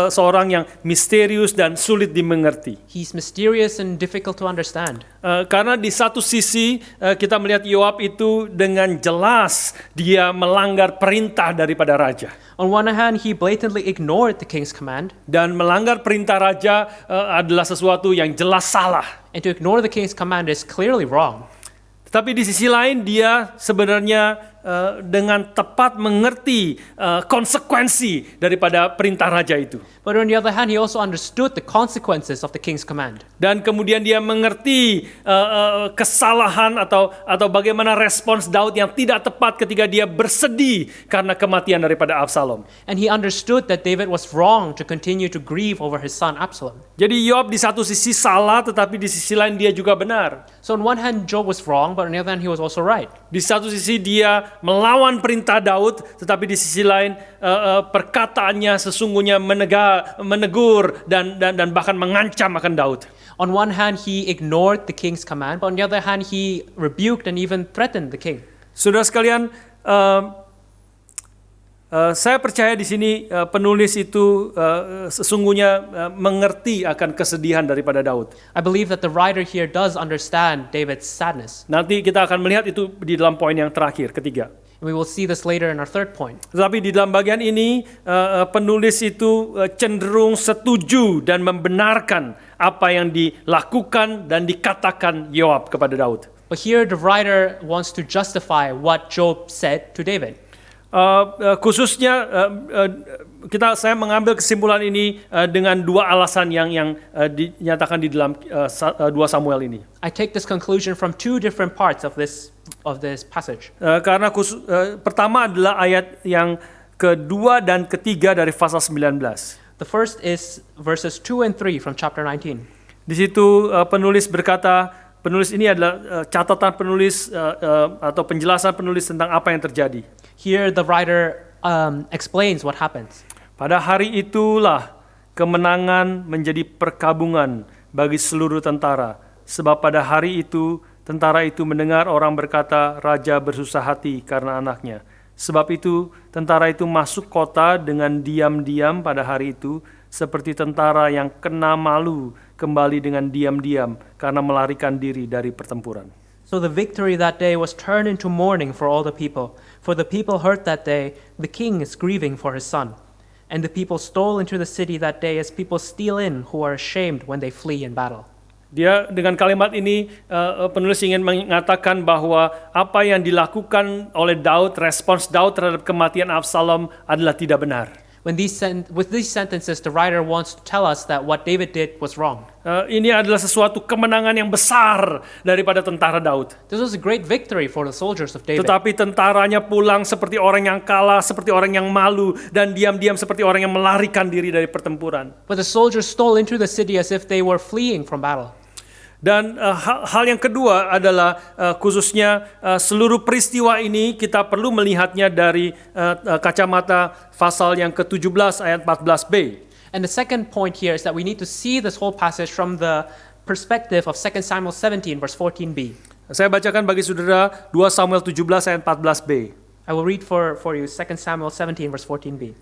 seorang yang misterius dan sulit dimengerti. He's mysterious and difficult to understand. Karena di satu sisi kita melihat Yoab itu dengan jelas dia melanggar perintah daripada raja. On one hand, he blatantly ignored the king's command. Dan melanggar perintah raja adalah sesuatu yang jelas salah. And to ignore the king's command is clearly wrong. Tetapi di sisi lain dia sebenarnya dengan tepat mengerti konsekuensi daripada perintah raja itu. But on the other hand, he also understood the consequences of the king's command. Dan kemudian dia mengerti kesalahan atau bagaimana respons Daud yang tidak tepat ketika dia bersedih karena kematian daripada Absalom. And he understood that David was wrong to continue to grieve over his son Absalom. Jadi Yoab di satu sisi salah, tetapi di sisi lain dia juga benar. So on one hand, Job was wrong, but on the other hand, he was also right. Di satu sisi dia melawan perintah Daud, tetapi di sisi lain perkataannya sesungguhnya menegur dan bahkan mengancam akan Daud. On one hand, he ignored the king's command, but on the other hand, he rebuked and even threatened the king. Saudara sekalian, saya percaya di sini penulis itu sesungguhnya mengerti akan kesedihan daripada Daud. I believe that the writer here does understand David's sadness. Nanti kita akan melihat itu di dalam poin yang terakhir, ketiga. We will see this later in our third point. Tetapi di dalam bagian ini penulis itu cenderung setuju dan membenarkan apa yang dilakukan dan dikatakan Yoab kepada Daud. But here the writer wants to justify what Job said to David. Khususnya saya mengambil kesimpulan ini dengan dua alasan yang dinyatakan di dalam 2 Samuel ini. I take this conclusion from two different parts of this passage. Karena pertama adalah ayat yang kedua dan ketiga dari pasal 19. The first is verses 2 and 3 from chapter 19. Di situ penulis berkata, penulis ini adalah catatan penulis atau penjelasan penulis tentang apa yang terjadi. Here the writer explains what happens. Pada hari itulah kemenangan menjadi perkabungan bagi seluruh tentara. Sebab pada hari itu tentara itu mendengar orang berkata, raja bersusah hati karena anaknya. Sebab itu tentara itu masuk kota dengan diam-diam pada hari itu, seperti tentara yang kena malu kembali dengan diam-diam karena melarikan diri dari pertempuran. So the victory that day was turned into mourning for all the people. For the people heard that day, the king is grieving for his son. And the people stole into the city that day as people steal in who are ashamed when they flee in battle. Dia dengan kalimat ini penulis ingin mengatakan bahwa apa yang dilakukan oleh Daud, respons Daud terhadap kematian Absalom adalah tidak benar. With these sentences, the writer wants to tell us that what David did was wrong. Ini adalah sesuatu kemenangan yang besar daripada tentara Daud. This was a great victory for the soldiers of David. Tetapi tentaranya pulang seperti orang yang kalah, seperti orang yang malu, dan diam-diam seperti orang yang melarikan diri dari pertempuran. But the soldiers stole into the city as if they were fleeing from battle. Dan hal yang kedua adalah khususnya seluruh peristiwa ini kita perlu melihatnya dari kacamata pasal yang ke-17 ayat 14b. And the second point here is that we need to see this whole passage from the perspective of 2 Samuel 17 verse 14b. Saya bacakan bagi saudara 2 Samuel 17 ayat 14b. I will read for you 2 Samuel 17 verse 14b.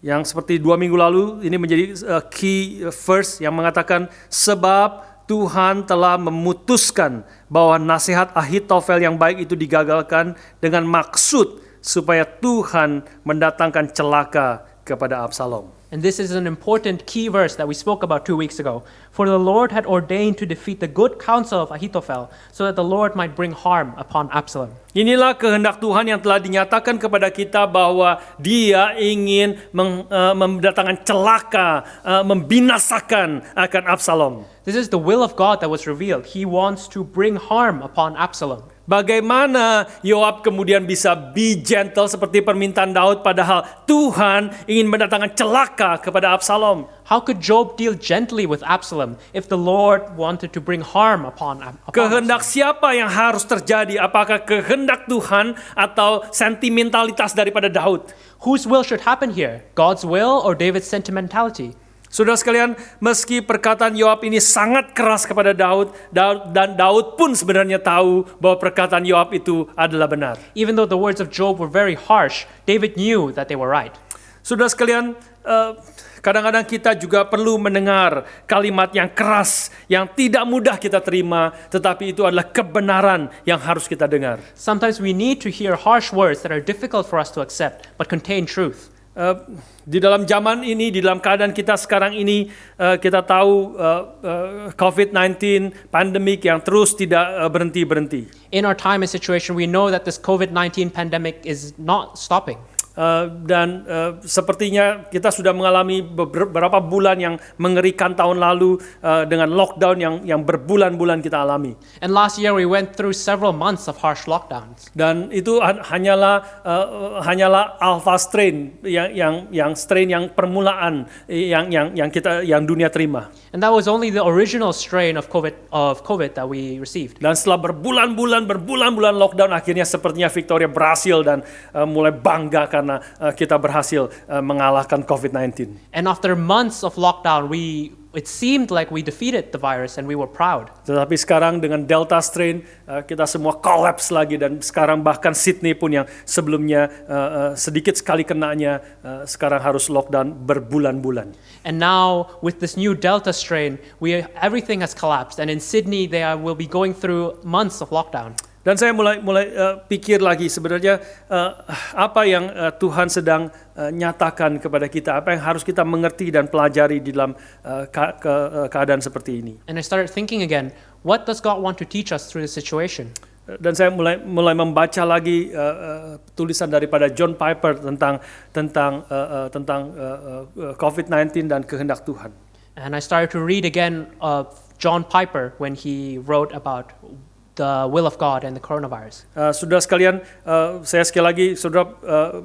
Yang seperti 2 minggu lalu ini menjadi key verse yang mengatakan sebab Tuhan telah memutuskan bahwa nasihat Ahitofel yang baik itu digagalkan dengan maksud supaya Tuhan mendatangkan celaka kepada Absalom. And this is an important key verse that we spoke about 2 weeks ago. For the Lord had ordained to defeat the good counsel of Ahithophel, so that the Lord might bring harm upon Absalom. Inilah kehendak Tuhan yang telah dinyatakan kepada kita bahwa Dia ingin mendatangkan celaka, membinasakan akan Absalom. This is the will of God that was revealed. He wants to bring harm upon Absalom. Bagaimana Yoab kemudian bisa be gentle seperti permintaan Daud padahal Tuhan ingin mendatangkan celaka kepada Absalom? How could Job deal gently with Absalom if the Lord wanted to bring harm upon Kehendak Absalom? siapa yang harus terjadi? Apakah kehendak Tuhan atau sentimentalitas daripada Daud? Whose will should happen here? God's will or David's sentimentality? Saudara sekalian, meski perkataan Yoab ini sangat keras kepada Daud, dan Daud pun sebenarnya tahu bahwa perkataan Yoab itu adalah benar. Even though the words of Job were very harsh, David knew that they were right. Saudara sekalian, kadang-kadang kita juga perlu mendengar kalimat yang keras, yang tidak mudah kita terima, tetapi itu adalah kebenaran yang harus kita dengar. Sometimes we need to hear harsh words that are difficult for us to accept, but contain truth. Di dalam zaman ini, di dalam keadaan kita sekarang ini, kita tahu COVID-19, pandemik yang terus tidak berhenti-berhenti. In our time and situation, we know that this COVID-19 pandemic is not stopping. Dan sepertinya kita sudah mengalami beberapa bulan yang mengerikan tahun lalu dengan lockdown yang berbulan-bulan kita alami. And last year we went through several months of harsh lockdowns. Dan itu hanyalah alpha strain yang strain yang permulaan yang dunia terima. And that was only the original strain of COVID that we received. Dan setelah berbulan-bulan lockdown, akhirnya sepertinya Victoria berhasil dan mulai bangga karena kita berhasil mengalahkan COVID-19. And after months of lockdown, it seemed like we defeated the virus and we were proud. Tetapi sekarang dengan Delta strain, kita semua collapse lagi, dan sekarang bahkan Sydney pun yang sebelumnya sedikit sekali kenanya, sekarang harus lockdown berbulan-bulan. And now with this new Delta strain, everything has collapsed. And in Sydney, they will be going through months of lockdown. Dan saya mulai pikir lagi sebenarnya apa yang Tuhan sedang nyatakan kepada kita, apa yang harus kita mengerti dan pelajari di dalam keadaan seperti ini. And I started thinking again, what does God want to teach us through this situation? Dan saya mulai membaca lagi tulisan daripada John Piper tentang COVID-19 dan kehendak Tuhan. And I started to read again John Piper when he wrote about the will of God and the coronavirus. Saudara sekalian, saya sekali lagi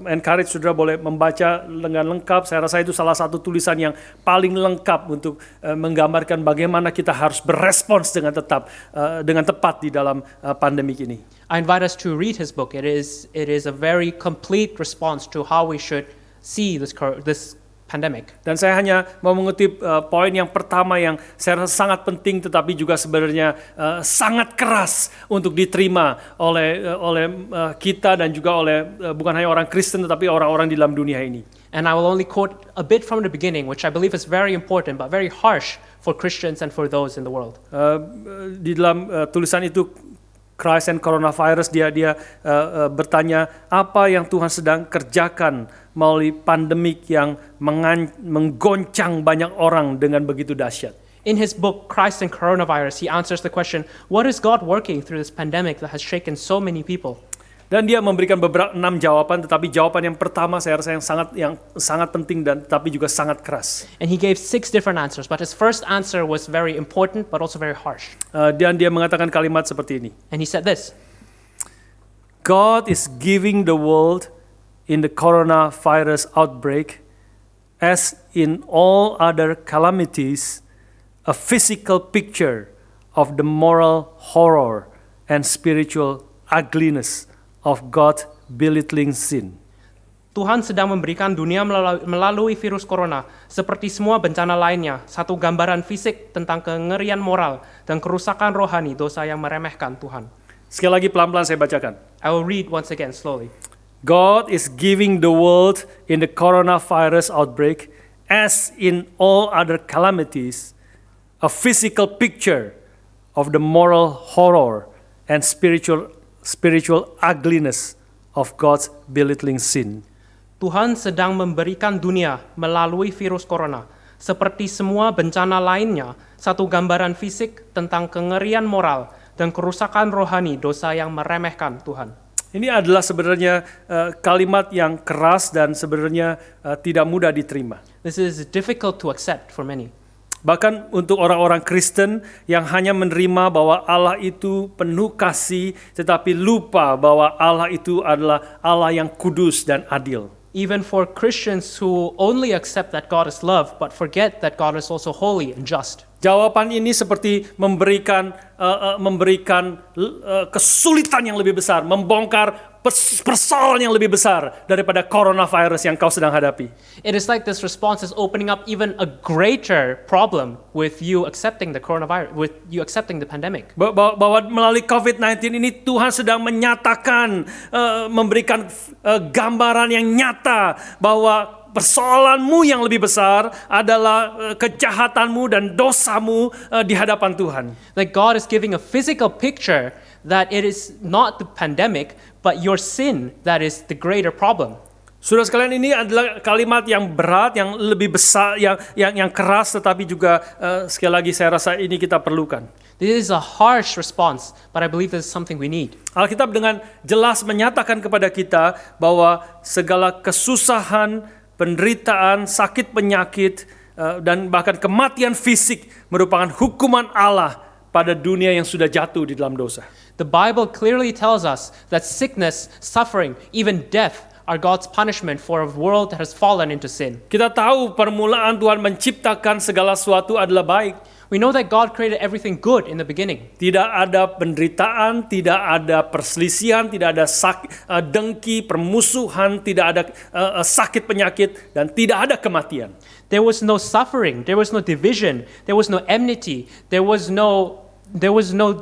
encourage saudara boleh membaca dengan lengkap. Saya rasa itu salah satu tulisan yang paling lengkap untuk menggambarkan bagaimana kita harus berespons dengan tepat di dalam pandemik ini. I invite us to read his book. It is a very complete response to how we should see this pandemic. Dan saya hanya mau mengutip poin yang pertama yang saya rasa sangat penting tetapi juga sebenarnya sangat keras untuk diterima oleh kita dan juga oleh bukan hanya orang Kristen tetapi orang-orang di dalam dunia ini. And I will only quote a bit from the beginning, which I believe is very important but very harsh for Christians and for those in the world. Di dalam tulisan itu Christ and Coronavirus, dia bertanya apa yang Tuhan sedang kerjakan melalui pandemik yang menggoncang banyak orang dengan begitu dahsyat. In his book, Christ and Coronavirus, he answers the question, what is God working through this pandemic that has shaken so many people? Dan dia memberikan 6 jawaban, tetapi jawaban yang pertama saya rasa yang sangat penting dan tapi juga sangat keras. And he gave 6 different answers, but his first answer was very important but also very harsh. Dan dia mengatakan kalimat seperti ini. And he said this, God is giving the world in the coronavirus outbreak, as in all other calamities, a physical picture of the moral horror and spiritual ugliness of God belittling sin. Tuhan sedang memberikan dunia melalui virus corona, seperti semua bencana lainnya, satu gambaran fisik tentang kengerian moral dan kerusakan rohani dosa yang meremehkan Tuhan. Sekali lagi pelan-pelan saya bacakan. I will read once again slowly. God is giving the world in the coronavirus outbreak, as in all other calamities, a physical picture of the moral horror and spiritual ugliness of God's belittling sin. Tuhan sedang memberikan dunia melalui virus corona, seperti semua bencana lainnya, satu gambaran fisik tentang kengerian moral dan kerusakan rohani dosa yang meremehkan Tuhan. Ini adalah sebenarnya kalimat yang keras dan sebenarnya tidak mudah diterima. This is difficult to accept for many. Bahkan untuk orang-orang Kristen yang hanya menerima bahwa Allah itu penuh kasih, tetapi lupa bahwa Allah itu adalah Allah yang kudus dan adil. Even for Christians who only accept that God is love, but forget that God is also holy and just. Jawaban ini seperti memberikan kesulitan yang lebih besar, membongkar persoalan yang lebih besar daripada coronavirus yang kau sedang hadapi. It is like this response is opening up even a greater problem with you accepting the coronavirus, with you accepting the pandemic. Bahwa melalui COVID-19 ini Tuhan sedang menyatakan, memberikan gambaran yang nyata bahwa persoalanmu yang lebih besar adalah kejahatanmu dan dosamu di hadapan Tuhan. That God is giving a physical picture that it is not the pandemic, but your sin that is the greater problem. Saudara sekalian, ini adalah kalimat yang berat, yang lebih besar, yang keras, tetapi juga sekali lagi saya rasa ini kita perlukan. This is a harsh response, but I believe this is something we need. Alkitab dengan jelas menyatakan kepada kita bahwa segala kesusahan, penderitaan, sakit penyakit, dan bahkan kematian fisik merupakan hukuman Allah pada dunia yang sudah jatuh di dalam dosa. The Bible clearly tells us that sickness, suffering, even death are God's punishment for a world that has fallen into sin. Kita tahu permulaan Tuhan menciptakan segala sesuatu adalah baik. We know that God created everything good in the beginning. Tidak ada penderitaan, tidak ada perselisihan, tidak ada dengki, permusuhan, tidak ada sakit penyakit, dan tidak ada kematian. There was no suffering, there was no division, there was no enmity, there was no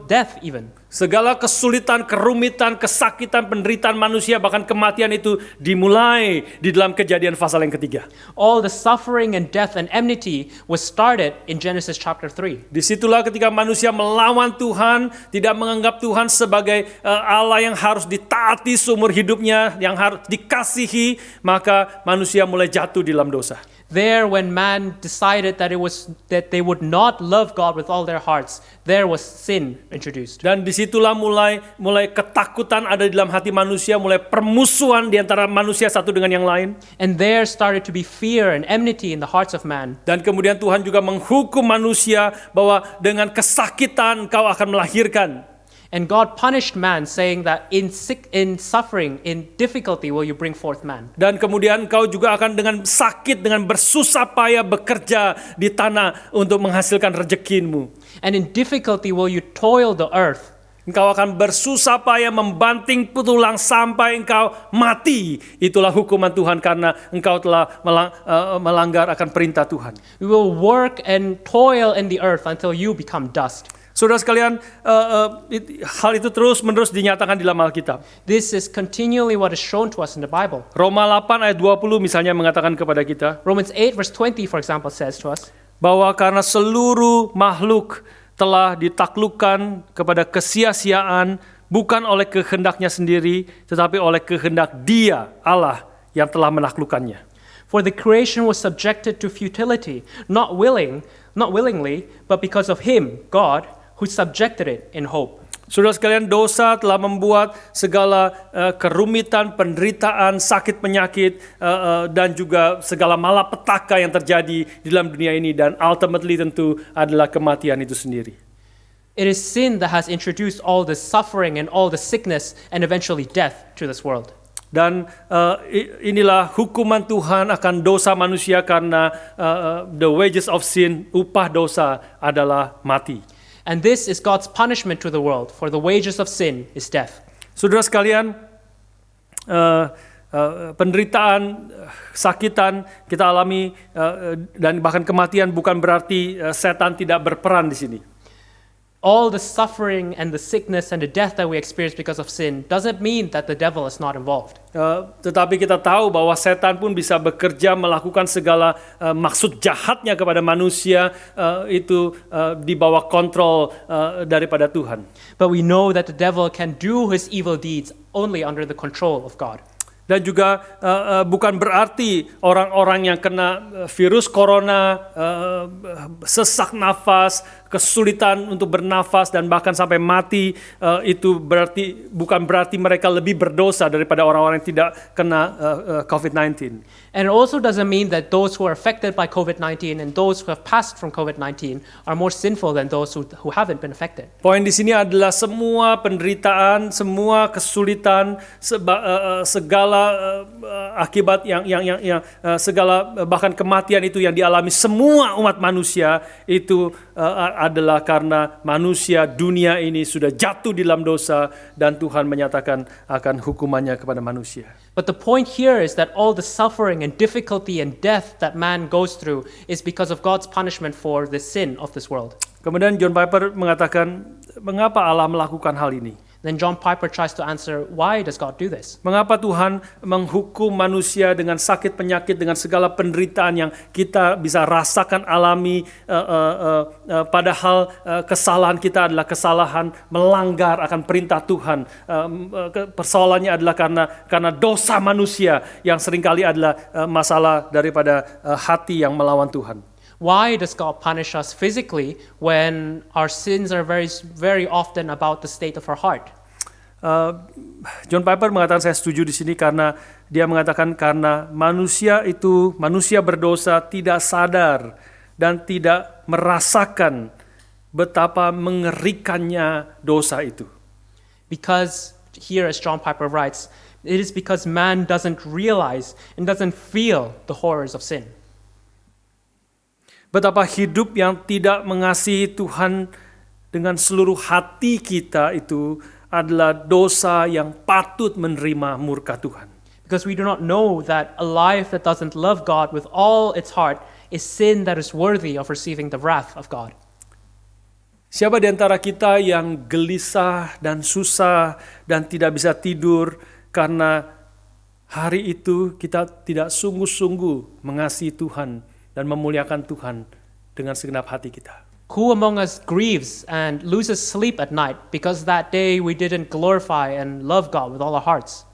death even. Segala kesulitan, kerumitan, kesakitan, penderitaan manusia, bahkan kematian itu dimulai di dalam Kejadian pasal yang ketiga. All the suffering and death and enmity was started in Genesis chapter 3. Disitulah ketika manusia melawan Tuhan, tidak menganggap Tuhan sebagai Allah yang harus ditaati seumur hidupnya, yang harus dikasihi, maka manusia mulai jatuh di dalam dosa. There, when man decided that they would not love God with all their hearts, there was sin introduced. Dan disitulah mulai ketakutan ada di dalam hati manusia, mulai permusuhan di antara manusia satu dengan yang lain. And there started to be fear and enmity in the hearts of man. Dan kemudian Tuhan juga menghukum manusia bahwa dengan kesakitan kau akan melahirkan. And God punished man, saying that in suffering, in difficulty will you bring forth man. Dan kemudian kau juga akan dengan sakit, dengan bersusah payah bekerja di tanah untuk menghasilkan rezekimu. And in difficulty will you toil the earth. Engkau akan bersusah payah membanting tulang sampai engkau mati. Itulah hukuman Tuhan karena engkau telah melanggar akan perintah Tuhan. We will work and toil in the earth until you become dust. Saudara sekalian, hal itu terus-menerus dinyatakan di dalam Alkitab. This is continually what is shown to us in the Bible. Roma 8 ayat 20 misalnya mengatakan kepada kita, Romans 8 verse 20, for example, says to us, bahwa karena seluruh makhluk telah ditaklukkan kepada kesia-siaan bukan oleh kehendaknya sendiri, tetapi oleh kehendak Dia, Allah, yang telah menaklukkannya. For the creation was subjected to futility, not willingly, but because of Him, God, who subjected it in hope. Saudara sekalian, dosa telah membuat segala kerumitan, penderitaan, sakit penyakit, dan juga segala malapetaka yang terjadi di dalam dunia ini, dan ultimately tentu adalah kematian itu sendiri. It is sin that has introduced all the suffering and all the sickness and eventually death to this world. Dan inilah hukuman Tuhan akan dosa manusia karena the wages of sin, upah dosa adalah mati. And this is God's punishment to the world, for the wages of sin is death. Saudara sekalian, penderitaan, sakitan kita alami dan bahkan kematian bukan berarti setan tidak berperan di sini. All the suffering and the sickness and the death that we experience because of sin doesn't mean that the devil is not involved. Tetapi kita tahu bahwa setan pun bisa bekerja melakukan segala maksud jahatnya kepada manusia, itu di bawah kontrol daripada Tuhan. But we know that the devil can do his evil deeds only under the control of God. Dan juga bukan berarti orang-orang yang kena virus corona, sesak nafas, kesulitan untuk bernafas dan bahkan sampai mati, itu bukan berarti mereka lebih berdosa daripada orang-orang yang tidak kena COVID-19. And it also doesn't mean that those who are affected by COVID-19 and those who have passed from COVID-19 are more sinful than those who haven't been affected. Poin di sini adalah semua penderitaan, semua kesulitan, segala akibat yang segala bahkan kematian itu yang dialami semua umat manusia itu adalah karena manusia dunia ini sudah jatuh di dalam dosa dan Tuhan menyatakan akan hukumannya kepada manusia. But the point here is that all the suffering and difficulty and death that man goes through is because of God's punishment for the sin of this world. Kemudian John Piper mengatakan, mengapa Allah melakukan hal ini? Then John Piper tries to answer, why does God do this? Mengapa Tuhan menghukum manusia dengan sakit penyakit, dengan segala penderitaan yang kita bisa rasakan alami, padahal kesalahan kita adalah kesalahan melanggar akan perintah Tuhan. Persoalannya adalah karena dosa manusia yang seringkali adalah masalah daripada hati yang melawan Tuhan. Why does God punish us physically when our sins are very, very often about the state of our heart? John Piper mengatakan, saya setuju di sini karena dia mengatakan karena manusia berdosa tidak sadar dan tidak merasakan betapa mengerikannya dosa itu. Because here, as John Piper writes, it is because man doesn't realize and doesn't feel the horrors of sin. Betapa hidup yang tidak mengasihi Tuhan dengan seluruh hati kita itu adalah dosa yang patut menerima murka Tuhan. Because we do not know that a life that doesn't love God with all its heart is sin that is worthy of receiving the wrath of God. Siapa di antara kita yang gelisah dan susah dan tidak bisa tidur karena hari itu kita tidak sungguh-sungguh mengasihi Tuhan dan memuliakan Tuhan dengan segenap hati kita? Who among us grieves and loses sleep at night because that day we didn't glorify and love God with all our hearts?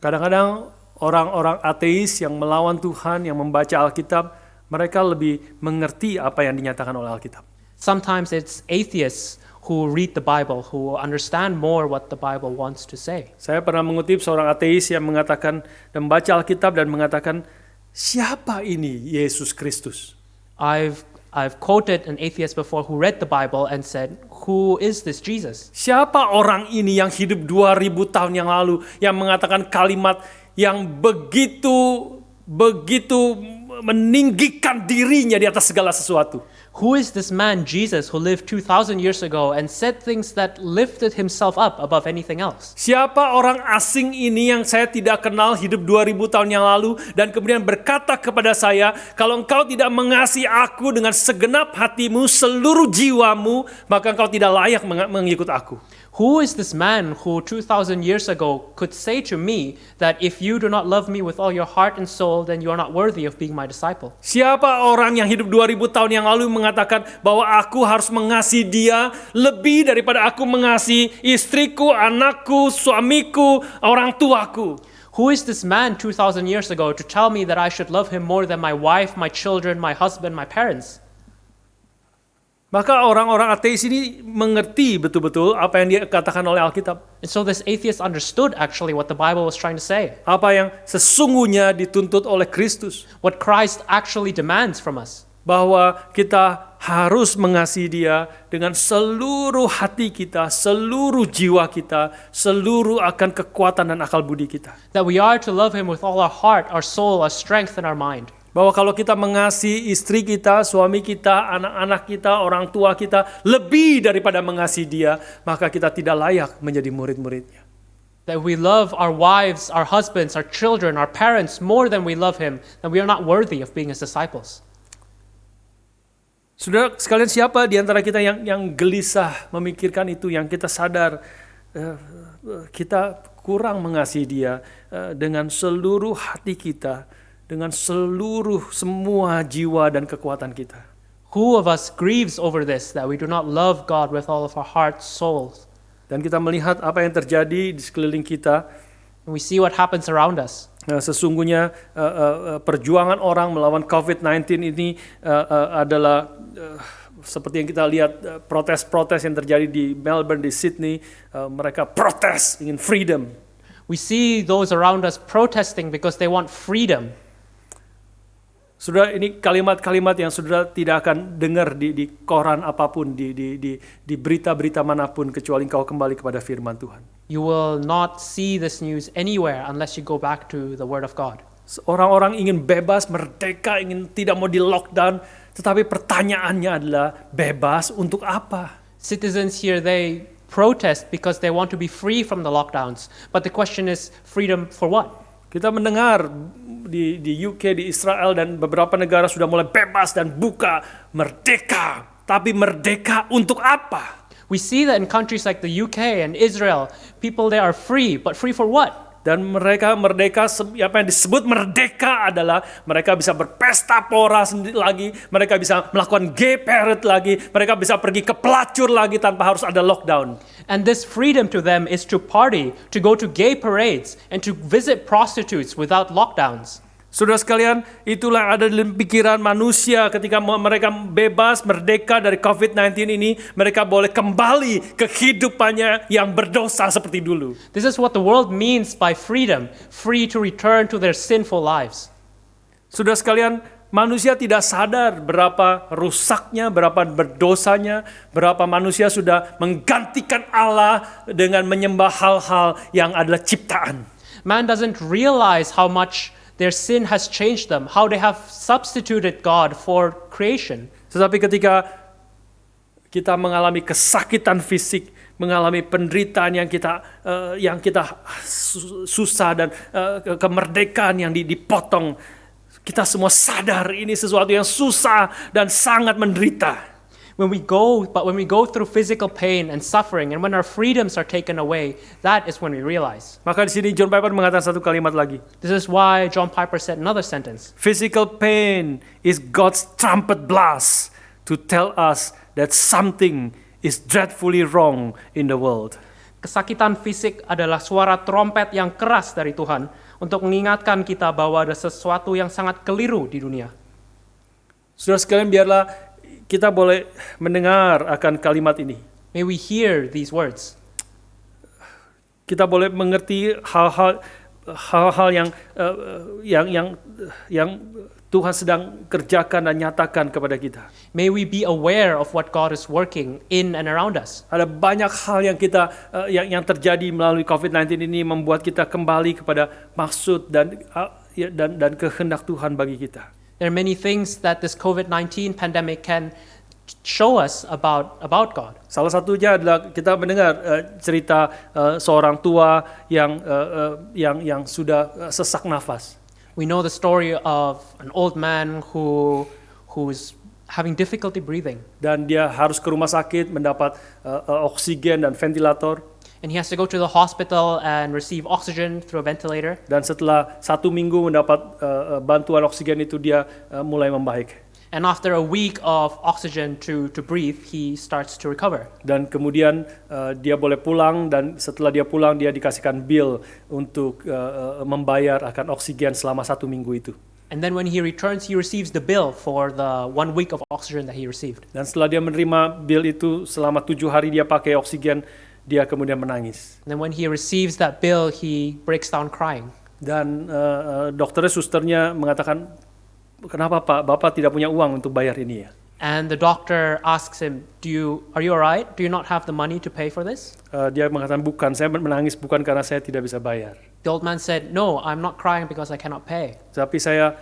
Kadang-kadang orang-orang ateis yang melawan Tuhan, yang membaca Alkitab, Mereka lebih mengerti apa yang dinyatakan oleh Alkitab. Sometimes it's atheists who read the Bible, who understand more what the Bible wants to say. Saya pernah mengutip seorang ateis yang mengatakan dan membaca Alkitab dan mengatakan, siapa ini Yesus Kristus? I've quoted an atheist before who read the Bible and said, "Who is this Jesus?" Siapa orang ini yang hidup 2000 tahun yang lalu yang mengatakan kalimat yang begitu meninggikan dirinya di atas segala sesuatu? Who is this man Jesus who lived 2,000 years ago and said things that lifted himself up above anything else? Siapa orang asing ini yang saya tidak kenal hidup 2000 tahun yang lalu dan kemudian berkata kepada saya, kalau engkau tidak mengasihi aku dengan segenap hatimu, seluruh jiwamu, maka engkau tidak layak mengikut aku. Who is this man who 2,000 years ago could say to me that if you do not love me with all your heart and soul, then you are not worthy of being my disciple? Siapa orang yang hidup 2000 tahun yang lalu mengatakan bahwa aku harus mengasihi dia lebih daripada aku mengasihi istriku, anakku, suamiku, orang tuaku? Who is this man 2,000 years ago to tell me that I should love him more than my wife, my children, my husband, my parents? Maka orang-orang ateis ini mengerti betul-betul apa yang dikatakan oleh Alkitab. And so this atheist understood actually what the Bible was trying to say. Apa yang sesungguhnya dituntut oleh Kristus. What Christ actually demands from us. Bahwa kita harus mengasihi dia dengan seluruh hati kita, seluruh jiwa kita, seluruh akan kekuatan dan akal budi kita. That we are to love him with all our heart, our soul, our strength, and our mind. Bahwa kalau kita mengasihi istri kita, suami kita, anak-anak kita, orang tua kita lebih daripada mengasihi dia, maka kita tidak layak menjadi murid-muridnya. That we love our wives, our husbands, our children, our parents more than we love him, then we are not worthy of being his disciples. Saudara sekalian, siapa di antara kita yang gelisah memikirkan itu, yang kita sadar kita kurang mengasihi dia dengan seluruh hati kita, dengan seluruh semua jiwa dan kekuatan kita. Who of us grieves over this, that we do not love God with all of our hearts, souls? Dan kita melihat apa yang terjadi di sekeliling kita. And we see what happens around us. Sesungguhnya perjuangan orang melawan COVID-19 ini adalah seperti yang kita lihat protes-protes yang terjadi di Melbourne, di Sydney. Mereka protes, ingin freedom. We see those around us protesting because they want freedom. Saudara, ini kalimat-kalimat yang saudara tidak akan dengar di koran apapun, di berita-berita manapun, kecuali engkau kembali kepada firman Tuhan. You will not see this news anywhere unless you go back to the Word of God. Orang-orang ingin bebas, merdeka, ingin tidak mau di lockdown, tetapi pertanyaannya adalah bebas untuk apa? Citizens here, they protest because they want to be free from the lockdowns. But the question is, freedom for what? Kita mendengar di UK, di Israel, dan beberapa negara sudah mulai bebas dan buka, merdeka. Tapi merdeka untuk apa? We see that in countries like the UK and Israel, people there are free, but free for what? Dan mereka merdeka, apa yang disebut merdeka adalah mereka bisa berpesta pora lagi, mereka bisa melakukan gay parade lagi, mereka bisa pergi ke pelacur lagi tanpa harus ada lockdown. And this freedom to them is to party, to go to gay parades, and to visit prostitutes without lockdowns. Saudara sekalian, itulah yang ada dalam pikiran manusia ketika mereka bebas, merdeka dari COVID-19 ini, mereka boleh kembali ke kehidupannya yang berdosa seperti dulu. This is what the world means by freedom, free to return to their sinful lives. Saudara sekalian, manusia tidak sadar berapa rusaknya, berapa berdosanya, berapa manusia sudah menggantikan Allah dengan menyembah hal-hal yang adalah ciptaan. Man doesn't realize how much their sin has changed them, how they have substituted God for creation. Tetapi ketika kita mengalami kesakitan fisik, mengalami penderitaan yang kita susah dan kemerdekaan yang dipotong, kita semua sadar ini sesuatu yang susah dan sangat menderita. When we go through physical pain and suffering, and when our freedoms are taken away, that is when we realize. Maka di sini John Piper mengatakan satu kalimat lagi. This is why John Piper said another sentence. Physical pain is God's trumpet blast to tell us that something is dreadfully wrong in the world. Kesakitan fisik adalah suara trompet yang keras dari Tuhan untuk mengingatkan kita bahwa ada sesuatu yang sangat keliru di dunia. Saudara sekalian, biarlah kita boleh mendengar akan kalimat ini. May we hear these words. Kita boleh mengerti hal-hal yang Tuhan sedang kerjakan dan nyatakan kepada kita. May we be aware of what God is working in and around us. Ada banyak hal yang kita yang terjadi melalui COVID-19 ini membuat kita kembali kepada maksud dan kehendak Tuhan bagi kita. There are many things that this COVID-19 pandemic can show us about God. Salah satunya adalah kita mendengar cerita seorang tua yang sudah sesak nafas. We know the story of an old man who's having difficulty breathing, Dan dia harus ke rumah sakit mendapat oksigen dan ventilator. and he has to go to the hospital and receive oxygen through a ventilator. Dan setelah 1 minggu mendapat bantuan oksigen itu, dia mulai membaik. And after a week of oxygen to breathe, he starts to recover. Dan kemudian dia boleh pulang, dan setelah dia pulang dia dikasihkan bill untuk membayar akan oksigen selama 1 minggu itu. And then when he returns, he receives the bill for the 1 week of oxygen that he received. Dan setelah dia menerima bill itu, selama 7 hari dia pakai oksigen, dia kemudian menangis. And then when he receives that bill, he breaks down crying. Dan dokternya, susternya mengatakan, kenapa Pak, Bapak tidak punya uang untuk bayar ini ya? And the doctor asks him, are you all right? Do you not have the money to pay for this? Dia mengatakan, bukan, saya menangis bukan karena saya tidak bisa bayar. The old man said, no, I'm not crying because I cannot pay. Tapi saya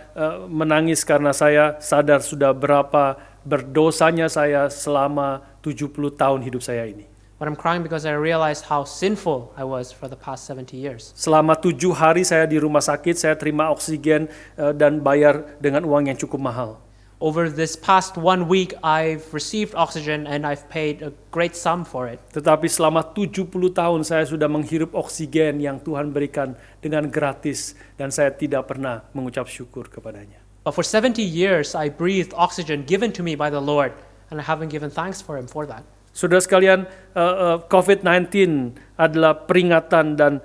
menangis karena saya sadar sudah berapa berdosanya saya selama 70 tahun hidup saya ini. But I'm crying because I realized how sinful I was for the past 70 years. Selama 7 hari saya di rumah sakit, saya terima oksigen dan bayar dengan uang yang cukup mahal. Over this past 1 week, I've received oxygen and I've paid a great sum for it. Tetapi selama 70 tahun saya sudah menghirup oksigen yang Tuhan berikan dengan gratis, dan saya tidak pernah mengucap syukur kepadanya. But for 70 years, I breathed oxygen given to me by the Lord, and I haven't given thanks for Him for that. Saudara sekalian, COVID-19 adalah peringatan dan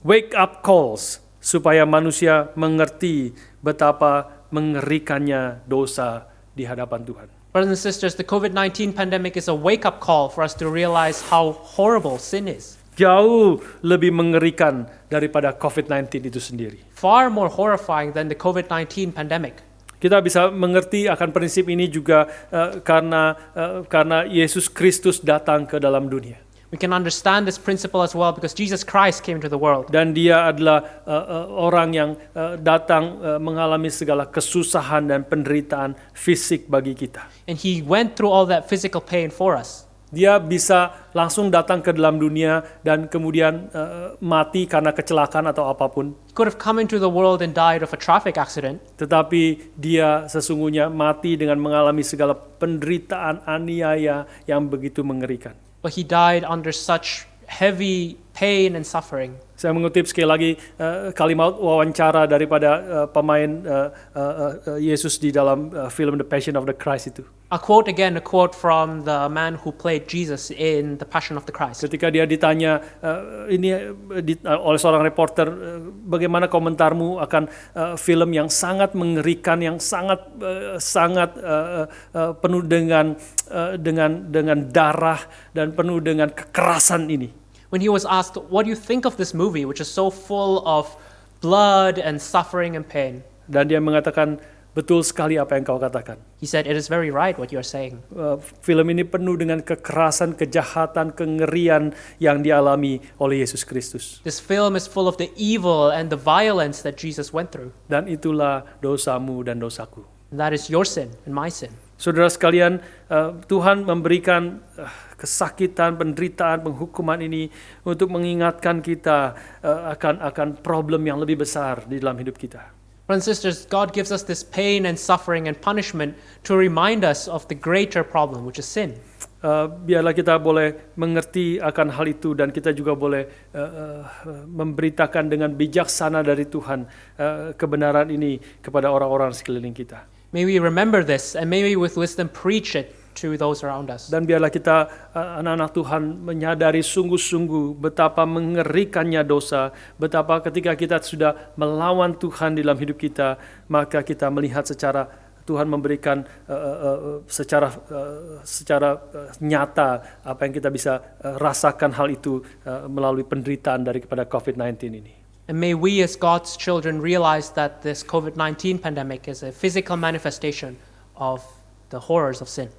wake up calls supaya manusia mengerti betapa mengerikannya dosa di hadapan Tuhan. Brothers and sisters, the COVID-19 pandemic is a wake-up call for us to realize how horrible sin is. Jauh lebih mengerikan daripada COVID-19 itu sendiri. Far more horrifying than the COVID-19 pandemic. Kita bisa mengerti akan prinsip ini juga karena Yesus Kristus datang ke dalam dunia. We can understand this principle as well because Jesus Christ came to the world. Dan dia adalah orang yang datang mengalami segala kesusahan dan penderitaan fisik bagi kita. And He went through all that physical pain for us. Dia bisa langsung datang ke dalam dunia dan kemudian mati karena kecelakaan atau apapun. He could have come into the world and died of a traffic accident. Tetapi dia sesungguhnya mati dengan mengalami segala penderitaan, aniaya yang begitu mengerikan. But He died under such heavy pain and suffering. Saya mengutip sekali lagi kalimat wawancara daripada pemain Yesus di dalam film The Passion of the Christ itu. A quote from the man who played Jesus in The Passion of the Christ. Ketika dia ditanya oleh seorang reporter, bagaimana komentarmu akan film yang sangat mengerikan, yang sangat penuh dengan darah dan penuh dengan kekerasan ini. When he was asked, what do you think of this movie, which is so full of blood and suffering and pain? Dan dia mengatakan, betul sekali apa yang kau katakan. He said, it is very right what you are saying. Film ini penuh dengan kekerasan, kejahatan, kengerian yang dialami oleh Yesus Kristus. This film is full of the evil and the violence that Jesus went through. Dan itulah dosamu dan dosaku. And that is your sin and my sin. Saudara sekalian, Tuhan memberikan kesakitan, penderitaan, penghukuman ini untuk mengingatkan kita akan problem yang lebih besar di dalam hidup kita. Brothers and sisters, God gives us this pain and suffering and punishment to remind us of the greater problem, which is sin. Biarlah kita boleh mengerti akan hal itu, dan kita juga boleh memberitakan dengan bijaksana dari Tuhan kebenaran ini kepada orang-orang sekeliling kita. May we remember this, and may we with wisdom preach it to those around us. Dan biarlah kita anak-anak Tuhan menyadari sungguh-sungguh betapa mengerikannya dosa, betapa ketika kita sudah melawan Tuhan dalam hidup kita, maka kita melihat secara Tuhan memberikan secara nyata apa yang kita bisa rasakan hal itu melalui penderitaan daripada COVID-19 ini. And may we as God's children realize that this COVID-19 pandemic is a physical manifestation of the horrors of sin.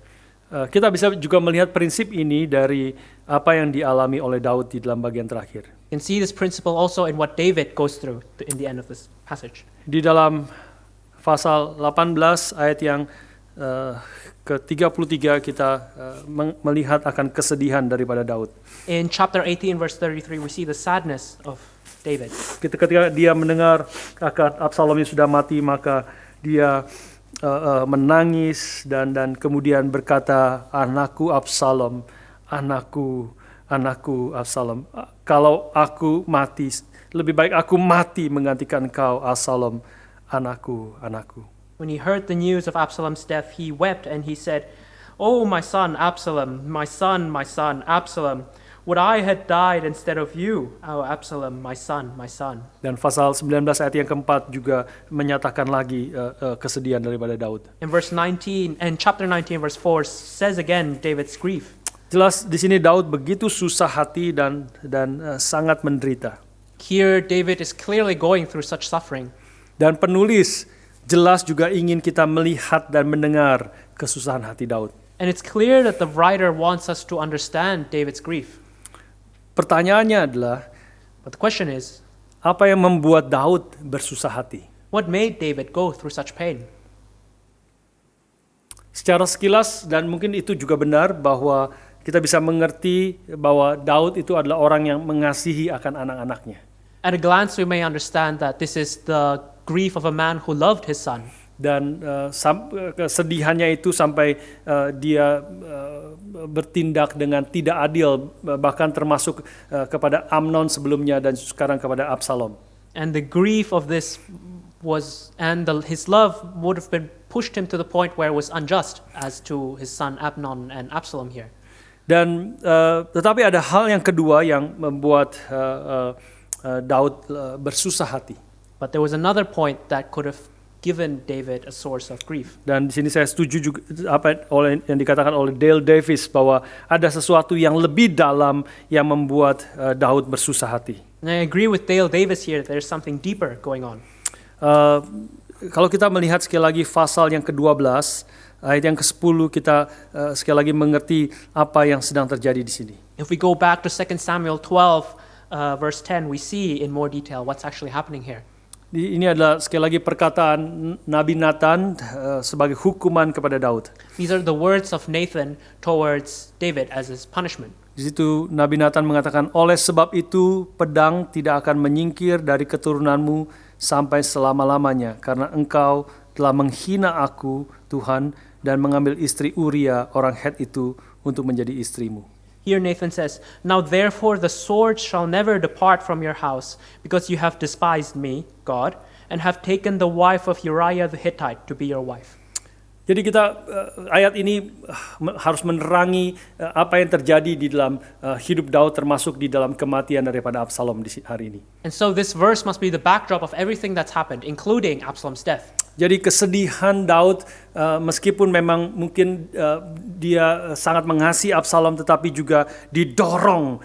Kita bisa juga melihat prinsip ini dari apa yang dialami oleh Daud di dalam bagian terakhir. You can see this principle also in what David goes through in the end of this passage. Di dalam pasal 18 ayat yang ke-33 kita melihat akan kesedihan daripada Daud. In chapter 18 verse 33 we see the sadness of David. Ketika dia mendengar kakak Absalomnya sudah mati, maka dia menangis dan kemudian berkata, anakku Absalom, anakku Absalom, kalau aku mati, lebih baik aku mati menggantikan kau Absalom, anakku. When he heard the news of Absalom's death, he wept and he said, "Oh, my son Absalom, my son, Absalom, would I had died instead of you, oh Absalom, my son." Dan pasal 19 ayat yang keempat juga menyatakan lagi kesedihan daripada Daud. In verse 19 and chapter 19 verse 4 says again David's grief. Jelas di sini Daud begitu susah hati dan sangat menderita. Here David is clearly going through such suffering. Dan penulis jelas juga ingin kita melihat dan mendengar kesusahan hati Daud. And it's clear that the writer wants us to understand David's grief. Pertanyaannya adalah, But the question is, apa yang membuat Daud bersusah hati? what made David go through such pain? Secara sekilas, dan mungkin itu juga benar, bahwa kita bisa mengerti bahwa Daud itu adalah orang yang mengasihi akan anak-anaknya. At a glance we may understand that this is the grief of a man who loved his son. Dan kesedihannya itu sampai dia bertindak dengan tidak adil, bahkan termasuk kepada Amnon sebelumnya dan sekarang kepada Absalom. And the grief of this his love would have been pushed him to the point where it was unjust as to his son Amnon and Absalom here. Dan tetapi ada hal yang kedua yang membuat Daud bersusah hati. But there was another point that could have given David a source of grief. Dan di sini saya setuju juga apa yang dikatakan oleh Dale Davis bahwa ada sesuatu yang lebih dalam yang membuat Daud bersusah hati. And I agree with Dale Davis here that there's something deeper going on. Kalau kita melihat sekali lagi pasal yang ke-12, ayat yang ke-10, kita sekali lagi mengerti apa yang sedang terjadi di sini. If we go back to 2 Samuel 12 verse 10, we see in more detail what's actually happening here. Ini adalah sekali lagi perkataan Nabi Nathan sebagai hukuman kepada Daud. These are the words of Nathan towards David as his punishment. Di situ Nabi Nathan mengatakan, oleh sebab itu pedang tidak akan menyingkir dari keturunanmu sampai selama-lamanya, karena engkau telah menghina aku, Tuhan, dan mengambil istri Uria orang Het itu untuk menjadi istrimu. Here Nathan says, "Now therefore the sword shall never depart from your house, because you have despised me, God, and have taken the wife of Uriah the Hittite to be your wife." Jadi kita ayat ini harus menerangi apa yang terjadi di dalam hidup Daud, termasuk di dalam kematian daripada Absalom di hari ini. And so this verse must be the backdrop of everything that's happened, including Absalom's death. Jadi kesedihan Daud, meskipun memang mungkin dia sangat mengasihi Absalom, tetapi juga didorong,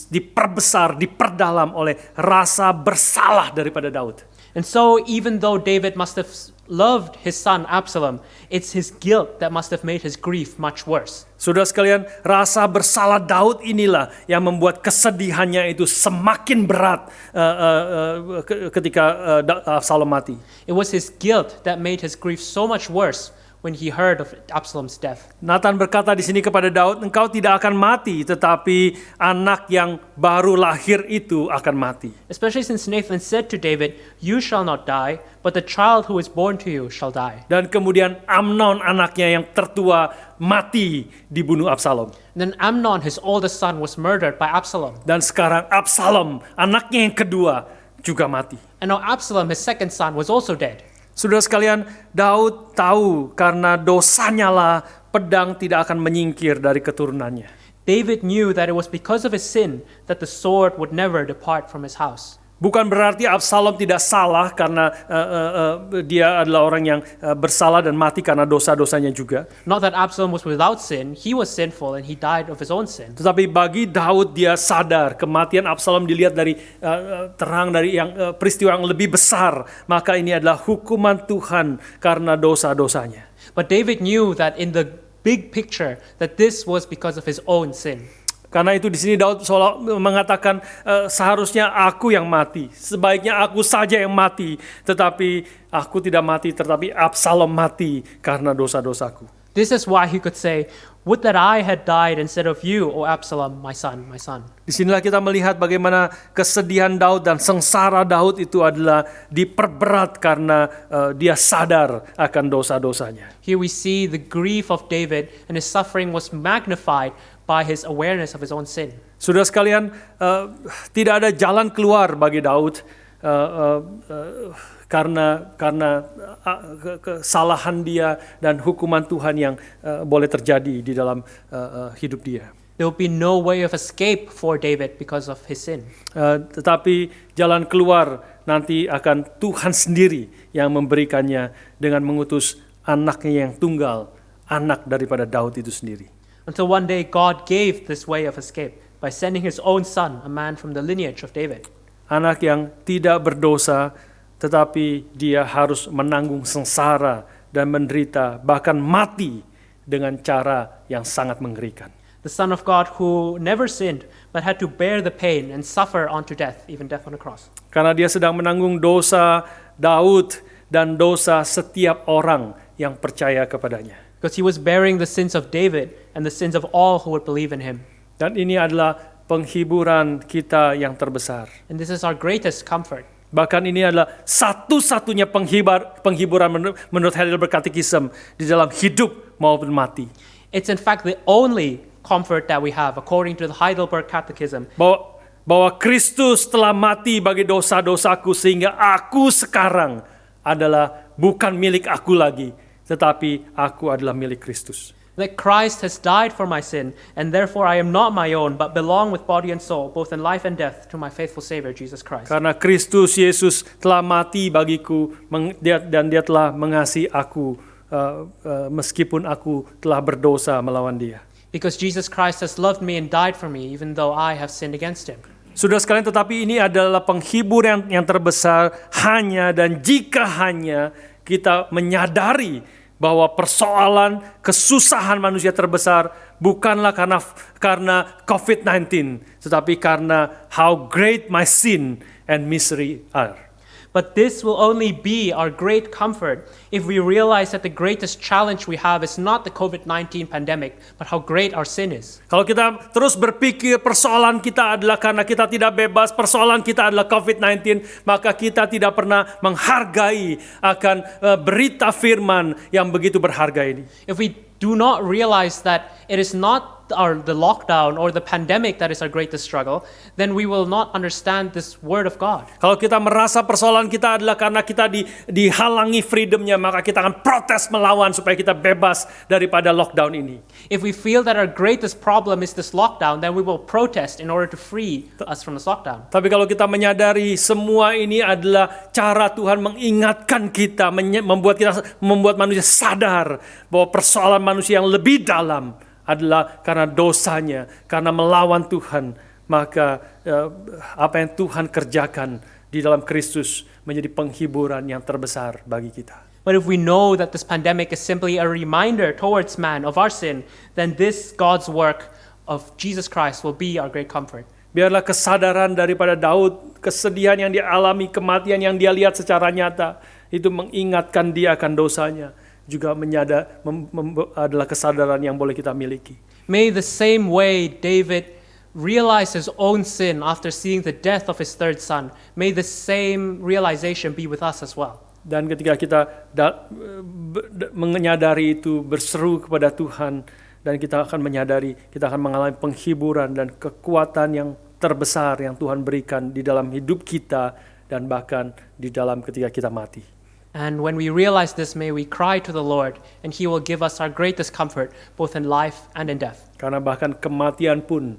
diperbesar, diperdalam oleh rasa bersalah daripada Daud. And so even though David must have loved his son Absalom, it's his guilt that must have made his grief much worse. Saudara sekalian, rasa bersalah Daud inilah yang membuat kesedihannya itu semakin berat ketika Absalom mati. It was his guilt that made his grief so much worse when he heard of Absalom's death. Nathan berkata di sini kepada Daud, engkau tidak akan mati, tetapi anak yang baru lahir itu akan mati. Especially since Nathan said to David, "You shall not die, but the child who is born to you shall die." Dan kemudian Amnon anaknya yang tertua mati dibunuh Absalom. And then Amnon, his oldest son, was murdered by Absalom. Dan sekarang Absalom anaknya yang kedua juga mati. And now Absalom, his second son, was also dead. Saudara sekalian, Daud tahu karena dosanya lah pedang tidak akan menyingkir dari keturunannya. David knew that it was because of his sin that the sword would never depart from his house. Bukan berarti Absalom tidak salah karena dia adalah orang yang bersalah dan mati karena dosa-dosanya juga. Not that Absalom was without sin, he was sinful and he died of his own sin. Tetapi bagi Daud dia sadar kematian Absalom dilihat dari terang dari yang peristiwa yang lebih besar, maka ini adalah hukuman Tuhan karena dosa-dosanya. But David knew that in the big picture that this was because of his own sin. Karena itu di sini Daud seolah mengatakan seharusnya aku yang mati, sebaiknya aku saja yang mati, tetapi aku tidak mati, tetapi Absalom mati karena dosa-dosaku. This is why he could say, "Would that I had died instead of you, O Absalom, my son, my son." Disinilah kita melihat bagaimana kesedihan Daud dan sengsara Daud itu adalah diperberat karena dia sadar akan dosa-dosanya. Here we see the grief of David, and his suffering was magnified by his awareness of his own sin. Saudara sekalian, tidak ada jalan keluar bagi Daud karena kesalahan dia dan hukuman Tuhan yang boleh terjadi di dalam hidup dia. There will be no way of escape for David because of his sin. Tetapi jalan keluar nanti akan Tuhan sendiri yang memberikannya dengan mengutus anaknya yang tunggal, anak daripada Daud itu sendiri. Until one day God gave this way of escape by sending his own son, a man from the lineage of David. Anak yang tidak berdosa, tetapi dia harus menanggung sengsara dan menderita, bahkan mati dengan cara yang sangat mengerikan. The Son of God who never sinned, but had to bear the pain and suffer unto death, even death on the cross. Karena dia sedang menanggung dosa Daud dan dosa setiap orang yang percaya kepadanya. Because he was bearing the sins of David and the sins of all who would believe in him. Dan ini adalah penghiburan kita yang terbesar. And this is our greatest comfort. Bahkan ini adalah satu-satunya penghiburan menurut Heidelberg Catechism di dalam hidup maupun mati. It's in fact the only comfort that we have according to the Heidelberg Catechism. Bahwa Kristus telah mati bagi dosa-dosaku sehingga aku sekarang adalah bukan milik aku lagi, tetapi aku adalah milik Kristus. That Christ has died for my sin, and therefore I am not my own, but belong with body and soul, both in life and death, to my faithful Savior, Jesus Christ. Karena Kristus Yesus telah mati bagiku, dan dia telah mengasihi aku, meskipun aku telah berdosa melawan dia. Because Jesus Christ has loved me and died for me, even though I have sinned against him. Saudara sekalian, tetapi ini adalah penghiburan yang terbesar hanya dan jika hanya kita menyadari bahwa persoalan kesusahan manusia terbesar bukanlah karena COVID-19, tetapi karena how great my sin and misery are. But this will only be our great comfort if we realize that the greatest challenge we have is not the COVID-19 pandemic, but how great our sin is. Kalau kita terus berpikir persoalan kita adalah karena kita tidak bebas, persoalan kita adalah COVID-19, maka kita tidak pernah menghargai akan berita firman yang begitu berharga ini. If we do not realize that it is not the lockdown or the pandemic that is our greatest struggle, then we will not understand this word of God. Kalau kita merasa persoalan kita adalah karena kita dihalangi freedomnya, maka kita akan protes melawan supaya kita bebas daripada lockdown ini. If we feel that our greatest problem is this lockdown, then we will protest in order to free us from this lockdown. Tapi kalau kita menyadari semua ini adalah cara Tuhan mengingatkan kita, membuat manusia sadar bahwa persoalan manusia yang lebih dalam adalah karena dosanya, karena melawan Tuhan, maka apa yang Tuhan kerjakan di dalam Kristus menjadi penghiburan yang terbesar bagi kita. But if we know that this pandemic is simply a reminder towards man of our sin, then this God's work of Jesus Christ will be our great comfort. Biarlah kesadaran daripada Daud, kesedihan yang dia alami, kematian yang dia lihat secara nyata, itu mengingatkan dia akan dosanya. Juga adalah kesadaran yang boleh kita miliki. May the same way David realized his own sin after seeing the death of his third son, may the same realization be with us as well. Dan ketika kita menyadari itu, berseru kepada Tuhan, dan kita akan menyadari, kita akan mengalami penghiburan dan kekuatan yang terbesar yang Tuhan berikan di dalam hidup kita, dan bahkan di dalam ketika kita mati. And when we realize this, may we cry to the Lord, and He will give us our greatest comfort, both in life and in death. Karena bahkan kematian pun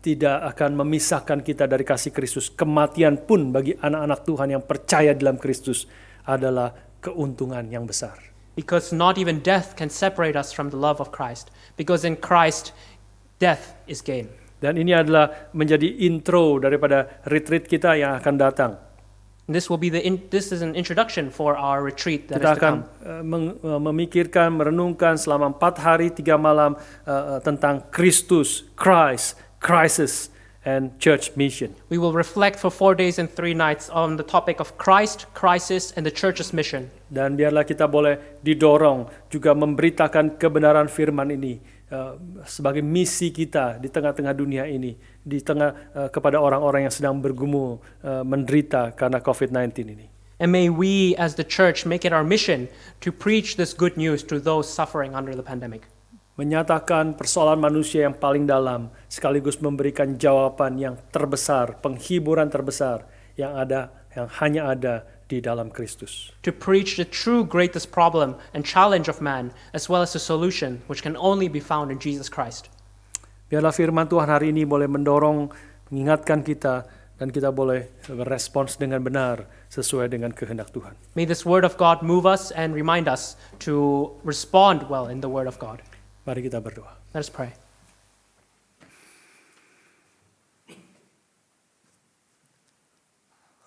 tidak akan memisahkan kita dari kasih Kristus. Kematian pun bagi anak-anak Tuhan yang percaya dalam Kristus adalah keuntungan yang besar. Because not even death can separate us from the love of Christ. Because in Christ, death is gain. Dan ini adalah menjadi intro daripada retreat kita yang akan datang. This is an introduction for our retreat that Kita is to akan come. memikirkan, merenungkan selama 4 hari 3 malam tentang Kristus, Christ, crisis, and church mission. We will reflect for 4 days and 3 nights on the topic of Christ, crisis, and the church's mission. Dan biarlah kita boleh didorong juga memberitakan kebenaran firman ini sebagai misi kita di tengah-tengah dunia ini, di tengah kepada orang-orang yang sedang bergumul menderita karena COVID-19 ini. And may we as the church make it our mission to preach this good news to those suffering under the pandemic. Menyatakan persoalan manusia yang paling dalam, sekaligus memberikan jawaban yang terbesar, penghiburan terbesar yang hanya ada di dalam Kristus. To preach the true greatest problem and challenge of man, as well as the solution, which can only be found in Jesus Christ. Biarlah firman Tuhan hari ini boleh mendorong, mengingatkan kita, dan kita boleh berespons dengan benar sesuai dengan kehendak Tuhan. May this word of God move us and remind us to respond well in the word of God. Mari kita berdoa. Let us pray.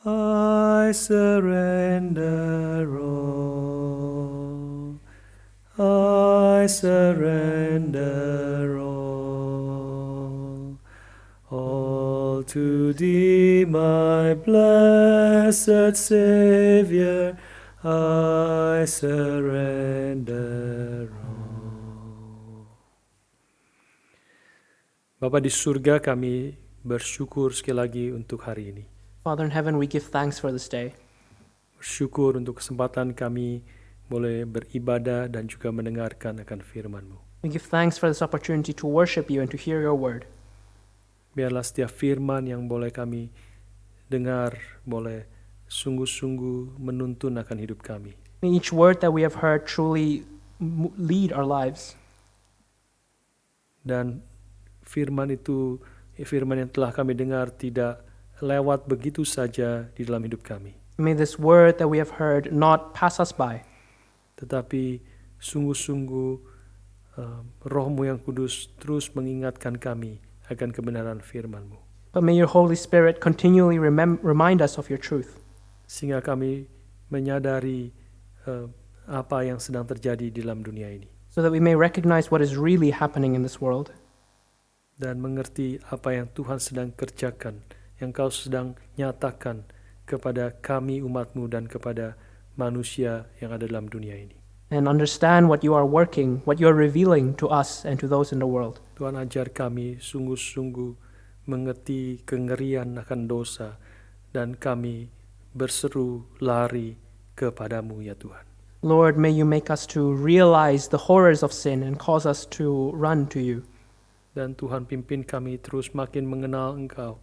I surrender all. I surrender all. All to Thee, my blessed Savior. I surrender all. Bapa di surga, kami bersyukur sekali lagi untuk hari ini. Father in heaven, we give thanks for this day. Bersyukur untuk kesempatan kami boleh beribadah dan juga mendengarkan akan firman-Mu. We give thanks for this opportunity to worship You and to hear Your word. Biarlah setiap firman yang boleh kami dengar, boleh sungguh-sungguh menuntun akan hidup kami. May each word that we have heard truly lead our lives. Dan firman itu, firman yang telah kami dengar tidak lewat begitu saja di dalam hidup kami. May this word that we have heard not pass us by, tetapi sungguh-sungguh Roh-Mu yang kudus terus mengingatkan kami akan kebenaran firman-Mu. but may Your Holy Spirit continually remind us of Your truth, Sehingga kami menyadari apa yang sedang terjadi di dalam dunia ini. so that we may recognize what is really happening in this world, Dan mengerti apa yang Tuhan sedang kerjakan, yang Kau sedang nyatakan kepada kami umat-Mu dan kepada manusia yang ada dalam dunia ini. and understand what You are working, what You are revealing to us and to those in the world. Tuhan, ajar kami sungguh-sungguh mengerti kengerian akan dosa dan kami berseru lari kepadamu ya Tuhan. Lord, may You make us to realize the horrors of sin and cause us to run to You. Dan Tuhan pimpin kami terus makin mengenal Engkau,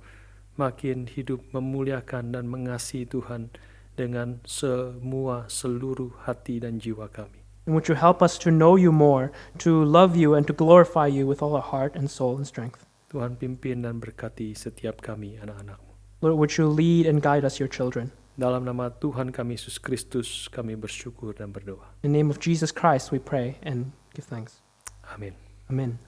makin hidup memuliakan dan mengasihi Tuhan dengan seluruh hati dan jiwa kami. And would You help us to know You more, to love You and to glorify You with all our heart and soul and strength. Tuhan pimpin dan berkati setiap kami anak-anak-Mu. Lord, would You lead and guide us, Your children. Dalam nama Tuhan kami Yesus Kristus kami bersyukur dan berdoa. In the name of Jesus Christ we pray and give thanks. Amin. Amen.